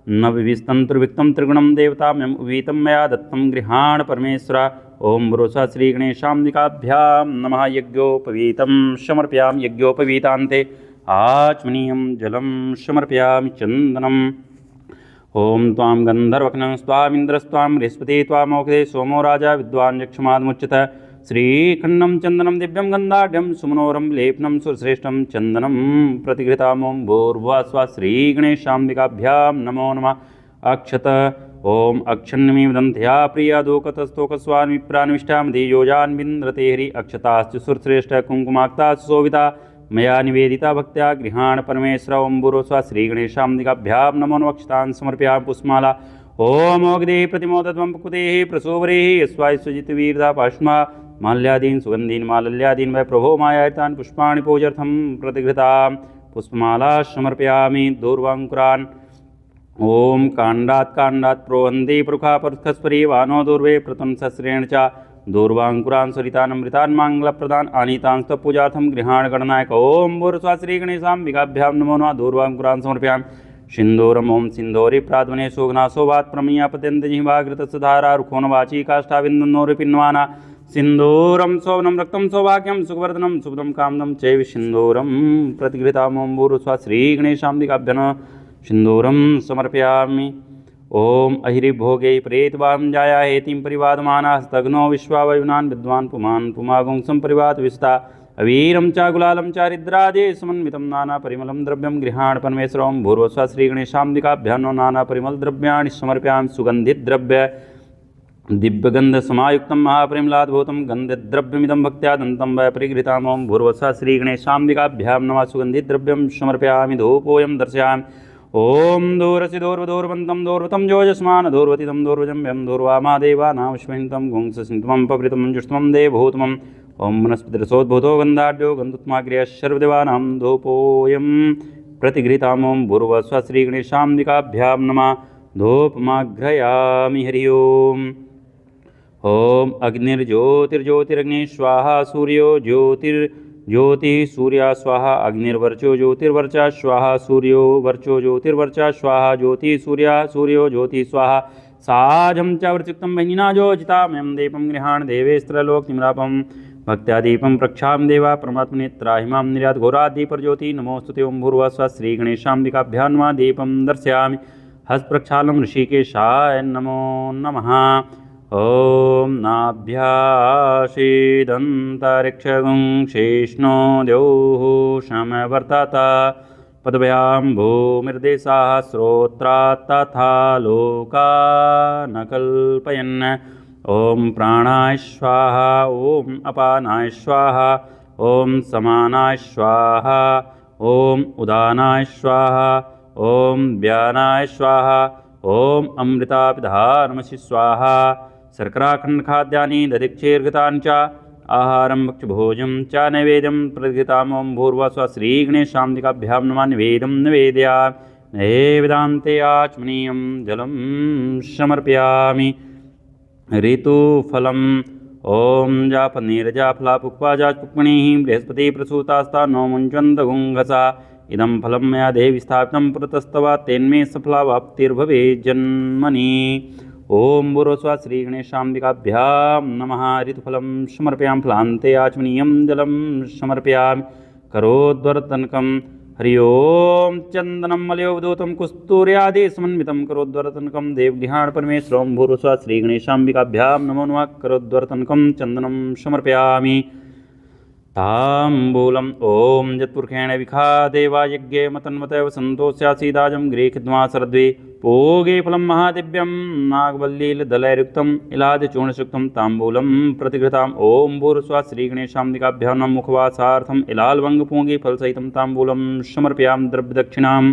न विविस्तंत्रिविक्तं त्रिगुणं देवताम्यम् उपवीतं मया दत्तं गृहाण परमेश्वर ॐ भूर्भुवः श्रीगणेशाम्बिकाभ्यां नमः। यज्ञोपवीतं समर्पयामि यज्ञोपवीतान्ते आचमनीयं जलं समर्पयामि। चन्दनम् ॐ त्वां गन्धर्वघ्नं स्वामिन्द्रस्त्वां बृहस्पति त्वामोक्षदे सोमो राजा विद्वान् यक्षमादमुच्यते श्रीखण्डं चन्दनं दिव्यं गन्धाढ्यं सुमनोरं लेपनं सुरश्रेष्ठं चन्दनं प्रतिघृतामों भूर्भुवः श्रीगणेशाम्बिकाभ्यां नमो नमः। अक्षत ॐ अक्षन्नमी वदन्त्या प्रिया दोकतस्तोकस्वामिप्रान्विष्टामधियोजान् विन्द्रते हरि अक्षताश्च सुरश्रेष्ठ कुङ्कुमाक्ताश्च शोभिता मया निवेदिता भक्त्या गृहाण परमेश्वर ॐ भूर्भुवः श्रीगणेशाम्बिकाभ्यां नमो नमः। अक्षतान् समर्पयामि पुष्पमाला ॐ ओगदे प्रतिमोदध्वं कुतेः प्रसोवरेः यस्वायुजितवीरदा पाष्मा माल्यादीन् सुगन्धीन् मालल्यादीन् वै प्रभो मायातान् पुष्पाणि पूजर्थं प्रतिघृतां पुष्पमाला समर्पयामि। दूर्वाङ्कुरान् ॐ काण्डात् प्रोहन्ति परुखा परुखस्परी वानो दूर्वे प्रतंसस्रेण च दूर्वाङ्कुरान् सरितानमृतान् माङ्गलप्रदान् आनीतांस्तपूजार्थं गृहाण गणनायक ॐ भूर्भुवः श्रीगणेशाम्बिकाभ्यां नमो नमः। दूर्वाङ्कुरान् समर्पयामि सिन्दूरम् ॐ सिन्दूरि प्राद्वने शोघनाशोभात् प्रमीयापत्यन्तजिह्वाघृतसुधारा रुखोनवाची काष्ठाविन्दन्नोरिपिन्वाना सिन्दूरं शोभनं रक्तं सौभाग्यं सुखवर्धनं शुभदं कामदं चैव सिन्दूरं प्रतिघृतामों भूर्भुवः श्रीगणेशाम्बिकाभ्यां सिन्दूरं समर्पयामि। ॐ अहिरिभोगे प्रेतवां जाया हेतिं परिवादमानाः स्तग्नो विश्वावयुनान् विद्वान् पुमान् पुमागुंसं परिवाद विस्ता अवीरं च गुलालं च हरिद्राजे समन्वितं नानापरिमलं द्रव्यं गृहाण परमेश्वर ॐ भूर्भुवः श्रीगणेशाम्बिकाभ्यां नानापरिमलद्रव्याणि समर्पयामि। सुगन्धिद्रव्य दिव्यगन्धसमायुक्तं महापरिमलाद्भूतं गन्धद्रव्यमिदं भक्त्या दन्तं वै परिगृहीतां ॐ भूर्भुवः श्रीगणेशाम्बिकाभ्यां नमः। सुगन्धिद्रव्यं समर्पयामि धूपोऽयं दर्शयामि ॐ दूरसि दूर्वदूर्वन्तं दूर्वतं जोजस्मान् दूर्वतितं दूर्वजं व्यं दूर्वामादेवानामुष्मिन्तं गुंससिन्त्वं पवृतं जुष्टमं देवभूतमम् ॐ वनस्पतिरसोद्भूतो गन्धाढ्यो गन्धोत्माग्र्यः धूपोऽयं प्रतिघृतां ॐ भूर्भुवः श्रीगणेशाम्बिकाभ्यां नमः। धूपमाघ्रयामि हरि ओम्। ॐ अग्निर्ज्योतिर्ज्योतिरग्निः स्वाहा सूर्यो ज्योतिः सूर्या स्वाहा अग्निर्वर्चो ज्योतिर्वर्चा स्वाहा सूर्यो वर्चो ज्योतिर्वर्चा स्वाहा ज्योतिः सूर्यो ज्योतिः स्वाहा साजं च वृचिक्तं वह्निना जोजितामयं दीपं गृहाण देवेस्त्रलोकनिमरापं भक्त्यादीपं प्रक्षां देवा परमात्मने त्राहिमां निर्यात घोरादीपरज्योति नमोस्तुते ओं भूर्भुवः श्रीगणेशाम्बिकाभ्यां नमः दीपं दर्शयामि हस्तप्रक्षालं ऋषिकेशाय नमो नमः। ॐ नाभ्यासीदन्तरिक्षगुं शेष्णो द्यौः समवर्तत पदव्यां भूमिर्देशाः श्रोत्रात् तथा लोकान् न कल्पयन्। ॐ प्राणाय स्वाहा ॐ अपानाय स्वाहा ॐ समानाय स्वाहा ॐ उदानाय स्वाहा ॐ व्यानाय स्वाहा ॐ अमृतापिधानमसि स्वाहा। शर्कराखण्डखाद्यानि दधिक्षीर्घृतानि च आहारं भक्षभोजं च नैवेद्यं प्रतिघृताम्। ॐ भूर्भुवः श्रीगणेशाम्बिकाभ्यां नमः निवेदं निवेदयामि नैवेदान्ते आचमनीयं जलं समर्पयामि। ऋतुफलम् ॐ जापनीरजाफलापुक्पा जापुक्मणिः बृहस्पतिप्रसूतास्ता नो मुञ्चन्तगुङ्घसा इदं फलं मया देवि स्थापितं पुरतस्तवा तेन्मे सफलावाप्तिर्भवेत् जन्मनि। ॐ भूर्भुवः श्रीगणेशाम्बिकाभ्यां नमः। ऋतुफलं समर्पयामि फलान्ते आचमनीयं जलं समर्पयामि करोद्वर्तनकम्। हरि ओं चन्दनं मलयोवधूतं कुस्तूर्यादि समन्वितं करोद्वर्तनकं देवगृहाण परमेश्वरं। भूर्भुवः श्रीगणेशाम्बिकाभ्यां नमो नमः। करोद्वर्तनकं चन्दनं समर्पयामि ताम्बूलम्। ॐ यत्पुरुषेण विखादेवा यज्ञे मतन्मतैव सन्तोष्यासीदाजं गृहीत्वा शरद्वे पूगे फलं महादिव्यं नागवल्लीलदलैर्युक्तम् इलादिचूर्णयुक्तं ताम्बूलं प्रतिघृताम्। ॐ भूर्भुवः श्रीगणेशाम्बिकाभ्यां नमः। मुखवासार्थम् इलालवङ्गपूगे फलसहितं ताम्बूलं समर्पयामि द्रव्यदक्षिणाम्।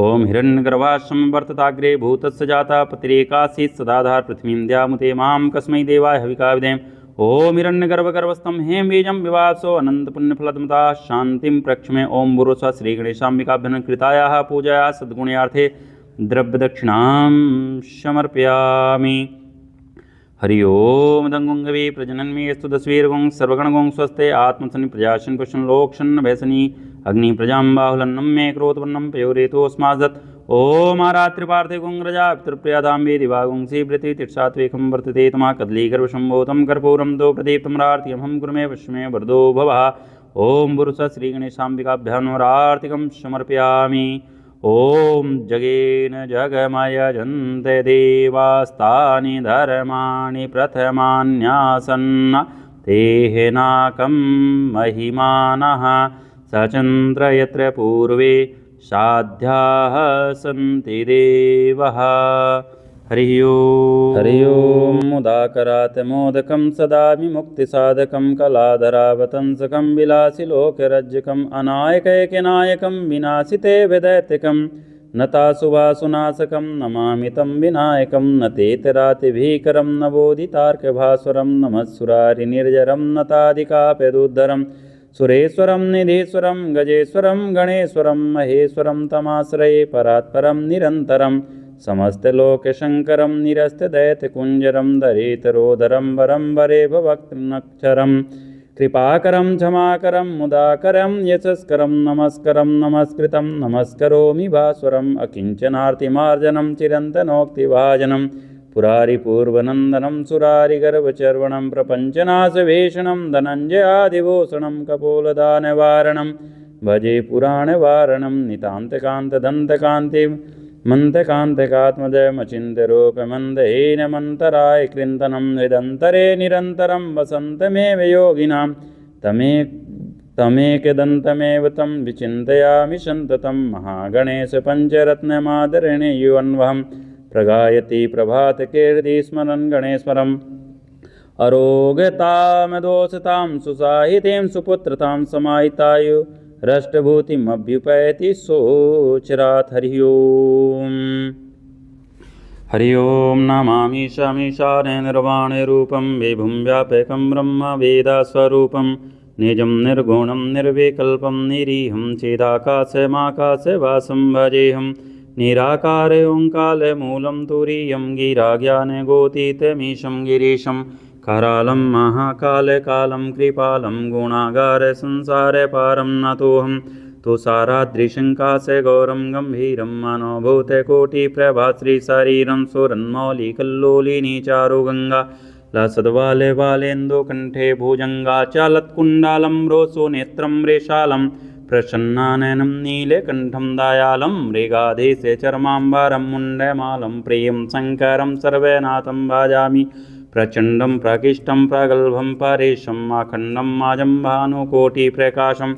ॐ हिरण्यगर्भाश्रमं वर्तताग्रे भूतस्य जाता पतिरेकासीत् सदाधार पृथ्वीं द्यामुते मां कस्मै देवाय हविका विधेम। ॐ हिरण्यगर्भगर्भस्थं हेमबीजं विवासो अनन्तपुण्यफलदमुता शान्तिं प्रक्ष्मे। ॐ भूर्भुवः श्रीगणेशाम्बिकाभ्यां कृतायाः पूजायाः सद्गुण्यार्थे द्रव्यदक्षिणां समर्पयामि। हरि ओं दङ्गुङ्गवी प्रजनन्मे यस्तु दस्वीर्गुं सर्वगणगुं स्वस्ते आत्मसनि प्रजाशन् पुष्ण लोक्षन् भैसनी अग्नि प्रजां बाहुलन्नं मे क्रोतवर्णं पयोरेतोऽस्मादत्। ॐ आरात्रिपार्थे गुंग्रजा पितृप्रियादाम्बे दिवागुंसि वृत्ति तिर्षात्वेकं वर्तते तमा कदलीगर्भसम्भूतं कर्पूरं दो प्रदीप्तमरार्तिमहं कुरुमे पश्चिमे वरदो भवः। ॐ भूर्भुवः श्रीगणेशाम्बिकाभ्यां नमरार्तिकं समर्पयामि। ॐ जगेन जगमयजन्ते देवास्तानि धर्माणि प्रथमान्यासन् तेहेनाकं महिमानः सचन्द्र यत्र पूर्वे साध्याः सन्ति देवः। हरि ओं मुदाकरात् मोदकं सदा विमुक्तिसाधकं कलाधरावतंसकं विलासिलोकरज्जकम् अनायकैकनायकं विनाशिते विदैत्यकं नताशुभासुनाशकं नमामि तं विनायकं न तेतरातिभीकरं न बोधितार्कभास्वरं नमः सुरारिनिर्जरं नताधिकाप्यदुद्धरं सुरेश्वरं निधीश्वरं गजेश्वरं गणेश्वरं महेश्वरं तमाश्रये परात्परं निरन्तरं समस्तलोकशङ्करं निरस्तदैत्यकुञ्जरं दरेतरोदरं वरं वरे भवक्त्रनक्षरं कृपाकरं क्षमाकरं मुदाकरं यशस्करं नमस्करं नमस्कृतं नमस्करोमि भास्वरम् अकिञ्चनार्तिमार्जनं चिरन्तनोक्तिभाजनं पुरारिपूर्वनन्दनं सुरारिगर्भचर्वणं प्रपञ्चनाशभीषणं धनञ्जयादिभूषणं कपोलदानवारणं भजे पुराणवारणं नितान्तकान्तदन्तकान्तिं मन्तकान्तकात्मजमचिन्त्यरूपमन्दहीनमन्तराय कृन्तनं हृदन्तरे निरन्तरं वसन्तमेव योगिनां तमेकदन्तमेव तं विचिन्तयामि सन्ततं महागणेशपञ्चरत्नमादरणीयोऽन्वहं प्रगायति प्रभातकीर्ति स्मरन् गणेश्वरम् अरोगतामदोषतां सुसाहितीं सुपुत्रतां समाहितायु रष्टभूतिमभ्युपैति सोचरात्। हरि ओं हरि ओं नमामि शमीशाने निर्वाणरूपं विभुं व्यापकं ब्रह्म वेदस्वरूपं निजं निर्गुणं निर्विकल्पं निरीहं चेदाकाशमाकाशवासं भजेऽहं निराकार ओङ्कारमूलं तुरीयं गिराज्ञानगोतीतमीशं गिरीशं करालं महाकालकालं कृपालं गुणागारसंसारपारं नतोऽहं तुषाराद्रिशङ्काशगौरं गम्भीरं मनोभूतकोटिप्रभाश्रीशरीरं सुरन्मौलिकल्लोलिनी चारुगङ्गा लसद्वाले बालेन्दु कण्ठे भुजङ्गाचालत्कुण्डालं रोसो नेत्रं रेशालं प्रसन्नाननं नीलकण्ठं दयालं मृगाधीशे चर्माम्बरं मुण्डमालं प्रियं शङ्करं सर्वनाथं भजामि प्रचण्डं प्रकृष्टं प्रगल्भं परेशम् अखण्डं माजं भानुकोटिप्रकाशं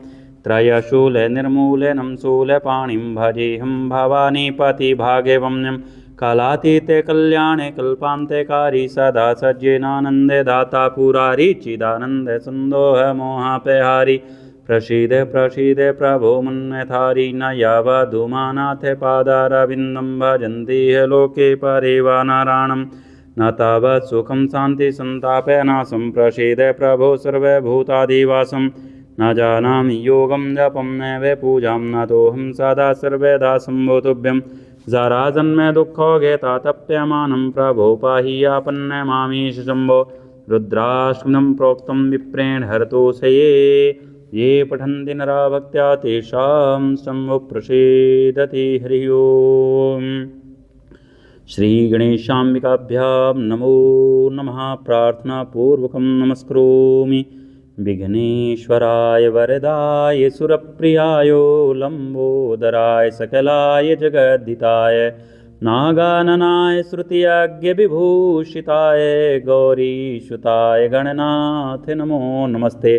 त्रयशूलनिर्मूलनं शूलपाणिं भजेऽहं भवानीपतिभाग्यवम्यं कालातीते कल्याणे कल्पान्तेकारी सदा सज्जनानन्दे दाता पुरारी चिदानन्दे सन्दोहमोहापहारी प्रसीद प्रसीद प्रभो मन्यथारी न यावदुमानाथे पादारविन्दं भजन्ति ह्य लोके परिवानराणं न तावत् सुखं शान्ति सन्तापनाशं प्रसीद प्रभो सर्वभूताधिवासं न जानामि योगं जपं नैव पूजां नतोऽहं सदा सर्वदा शम्भो जराजन्मे दुःखोगे तातप्यमानं प्रभो पाहि आपन्नमामीश शम्भो रुद्राष्टकं प्रोक्तं विप्रेण हरतोषये ये पठन्ति नरा भक्त्या तेषां शम्भो प्रसीदति हरिः ओम्। श्रीगणेशाम्बिकाभ्यां नमो नमः। प्रार्थनापूर्वकं नमस्करोमि। विघ्नेश्वराय वरदाय सुरप्रियाय लम्बोदराय सकलाय जगद्धिताय नागाननाय श्रुतियज्ञविभूषिताय गौरीसुताय गणनाथ नमो नमस्ते।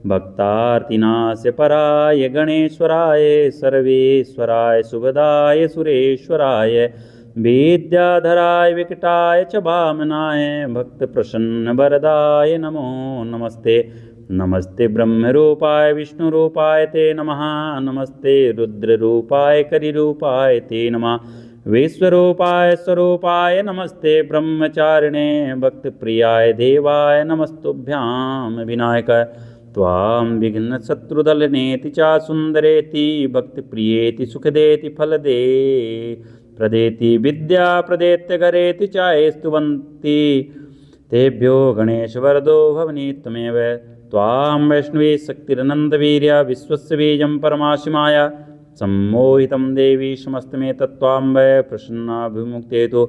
भक्तार्तिनाशपराय गणेश्वराय सर्वेश्वराय सुभदाय सुरेश्वराय विद्याधराय विकटाय च वामनाय भक्तप्रसन्नवरदाय नमो नमस्ते। नमस्ते ब्रह्मरूपाय विष्णुरूपाय ते नमः। नमस्ते रुद्ररूपाय करिरूपाय ते नमः। विश्वरूपाय स्वरूपाय नमस्ते। ब्रह्मचारिणे भक्तप्रियाय देवाय नमस्तुभ्यां विनायक त्वां विघ्नशत्रुदलनेति च सुन्दरेति भक्तिप्रियेति सुखदेति फलदे प्रदेति विद्या प्रदेत्यगरेति चास्तुवन्ति तेभ्यो गणेशवरदो भवनि त्वमेव। त्वां वैष्णवी शक्तिरनन्दवीर्या विश्वस्य बीजं परमाशिमाय सम्मोहितं देवी समस्तमे तत्त्वां वै प्रसन्नाभिमुक्तेतु।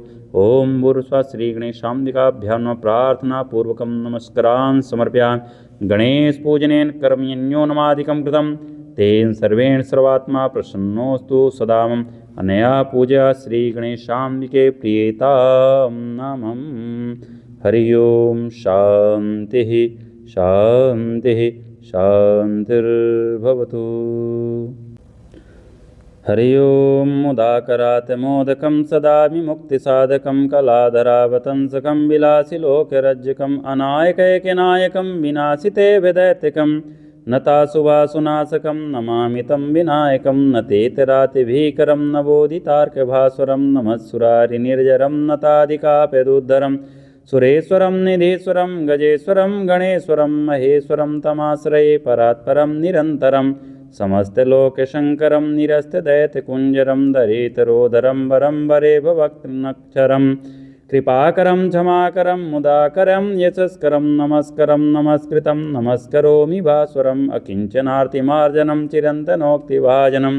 ॐ भूर्स्वः श्रीगणेशाम्बिकाभ्यां नमः। प्रार्थनापूर्वकं नमस्कारान् समर्पयामि। गणेशपूजनेन कर्मण्योन्मादिकं कृतं तेन सर्वेण सर्वात्मा प्रसन्नोऽस्तु सदा मम। अनया पूजा श्रीगणेशाम्बिके प्रियतां नमः। हरि ओम। शान्तिः शान्तिः शान्तिर्भवतु। हरि ओम। मुदाकरात् मोदकं सदा विमुक्तिसाधकं कलाधरावतंसकं विलासिलोकरज्जकम् अनायकैकनायकं विनाशिते विदैत्यकं नताशुभासुनाशकं नमामि तं विनायकं न तेतरातिभीकरं न बोधितार्कभास्वरं नमः सुरारिनिर्जरं नताधिकाप्यदुद्धरं सुरेश्वरं निधीश्वरं गजेश्वरं गणेश्वरं महेश्वरं तमाश्रये परात्परं निरन्तरं समस्तलोकशङ्करं निरस्तदैत्यकुञ्जरं दरेतरोदरं वरं वरे भवक्त्रनक्षरं कृपाकरं क्षमाकरं मुदाकरं यशस्करं नमस्करं नमस्कृतं नमस्करोमि भास्वरम् अकिञ्चनार्तिमार्जनं चिरन्तनोक्तिभाजनं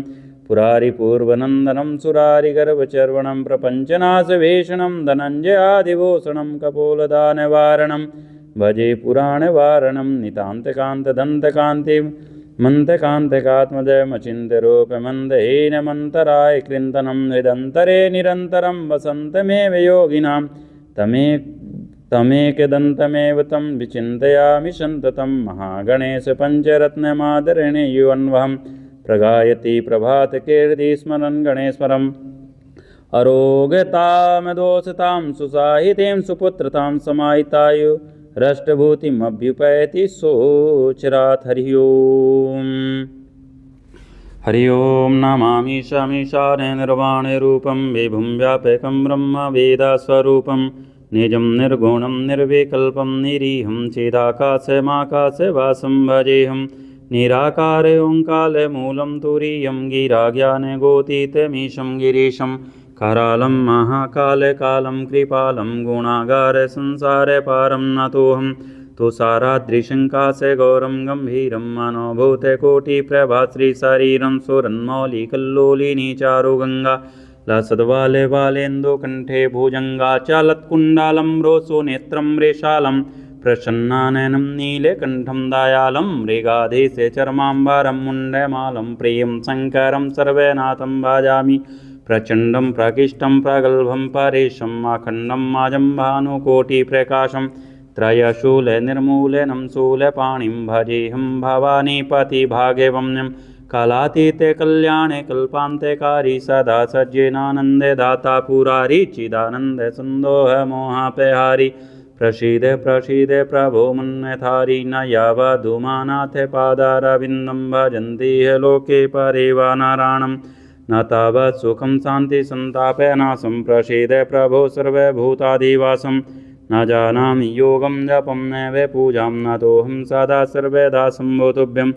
पुरारिपूर्वनन्दनं सुरारिगर्वचर्वणं प्रपञ्चनाशभीषणं धनञ्जयादिभूषणं कपोलदानवारणं भजे पुराणवारणं नितान्तकान्तदन्तकान्तिं मन्दकान्तकात्मजमचिन्त्यरूपमन्दहीनमन्तराय कृन्तनं हृदन्तरे निरन्तरं वसन्तमेव योगिनां तमेकदन्तमेव तं विचिन्तयामि सन्ततं। महागणेशपञ्चरत्नमादरणे युवन्वहं प्रगायति प्रभातकीर्ति स्मरन् गणेश्वरम् अरोगतामदोषतां सुसाहितीं सुपुत्रतां समाहितायु रष्टभूतिमभ्युपैति सोचरात्। हरि ओम्। हरि ओम्। नमामि शमीशाने निर्वाणरूपं विभुं व्यापकं ब्रह्म वेदस्वरूपं निजं निर्गुणं निर्विकल्पं निरीहं चिदाकाशमाकाशवासं भजेऽहं निराकारे ओङ्कारमूलं तुरीयं गिराज्ञानगोतीतमीशं गिरीशं करालं महाकालकालं कृपालं गुणागारसंसारपारं नतोऽहं तुषाराद्रिशङ्कासे गौरं गम्भीरं मनोभूतकोटिप्रभाश्रीशरीरं सुरन्मौलिकल्लोलिनी चारुगङ्गा लसद्वाले बालेन्दुकण्ठे भुजङ्गाचालत्कुण्डालं रोसो नेत्रं रेशालं प्रसन्नाननं नीलकण्ठं दयालं मृगाधीशे चर्माम्बरं मुण्डमालं प्रियं शङ्करं सर्वनाथं भजामि प्रचण्डं प्रकृष्टं प्रगल्भं परेशम् अखण्डं माजं भानुकोटिप्रकाशं त्रयशूलनिर्मूलनं शूलपाणिं भजेऽहं भवानीपतिभाग्यवम्यं कालातीते कल्याणे कल्पान्तेकारी सदा सज्जनानन्दे दाता पुरारी चिदानन्दसुन्दोह मोहापहारी प्रसीद प्रसीद प्रभो मन्यथारी न यावदुमानाथ पादारविन्दं भजन्ति लोके परेवा नारायणं न तावत् सुखं शान्ति सन्तापनाशं प्रसीद प्रभो सर्वभूताधिवासं न जानामि योगं जपं नैव पूजां न तोऽहं सदा सर्वदा सम्भोतुभ्यं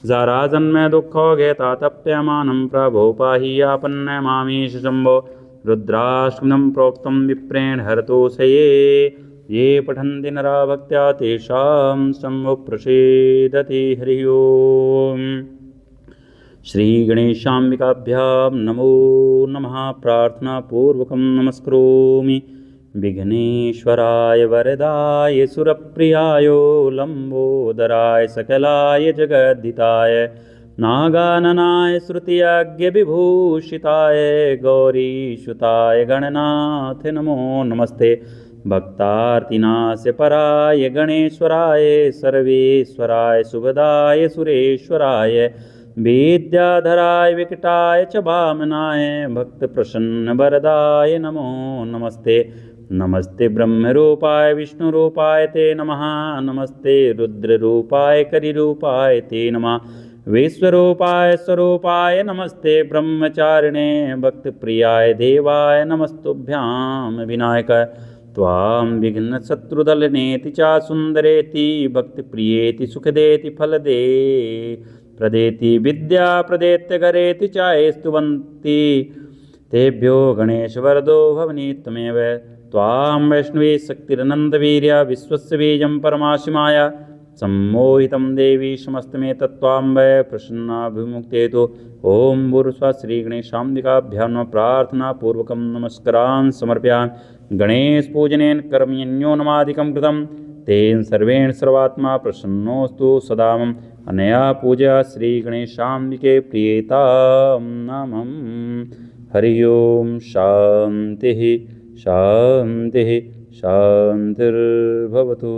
जराजन्मे दुःखोगेता तप्यमानं प्रभो पाहि आपन्नमामीश शम्भो रुद्राष्टकं प्रोक्तं विप्रेण हरतोषये ये पठन्ति नरा भक्त्या तेषां शम्भुः प्रसीदति हरि ओम्। श्रीगणेशाम्बिकाभ्यां नमो नमः। प्रार्थनापूर्वकं नमस्करोमि। विघ्नेश्वराय वरदाय सुरप्रियाय लम्बोदराय सकलाय जगद्धिताय नागाननाय श्रुतियज्ञविभूषिताय गौरीसुताय गणनाथ नमो नमस्ते। भक्तार्तिनाश पराय गणेश्वराय सर्वेश्वराय सुभदाय सुरेश्वराय विद्याधराय विकटाय च वामनाय भक्तप्रसन्न वरदाय नमो नमस्ते। नमस्ते ब्रह्मरूपाय विष्णुरूपाय ते नमः। नमस्ते रुद्ररूपाय करिरूपाय ते नमः। विश्वरूपाय स्वरूपाय नमस्ते। ब्रह्मचारिणे भक्तप्रियाय देवाय नमस्तुभ्यां विनायक त्वां विघ्नशत्रुदलनेति च सुन्दरेति भक्तिप्रियेति सुखदेति फलदे प्रदेति विद्या प्रदेत्य गरेति च स्तुवन्ति तेभ्यो गणेशवरदो भवनि त्वमेव। त्वां वैष्णवी शक्तिरनन्तवीर्या विश्वस्य बीजं परमाशिमाया सम्मोहितं देवी समस्तमेतत्त्वां वै प्रसन्नाभिमुक्तेतु। ॐ भूर्स्वः श्रीगणेशाम्बिकाभ्यां नमः। प्रार्थनापूर्वकं नमस्कारान् समर्पयामि। गणेशपूजनेन कर्मण्यो नमादिकं कृतं तेन सर्वेण सर्वात्मा प्रसन्नोऽस्तु सदा मम। अनया पूजा श्रीगणेशाम्बिके प्रीयतां नामं। हरि ओं। शान्तिः शान्तिः शान्तिर्भवतु।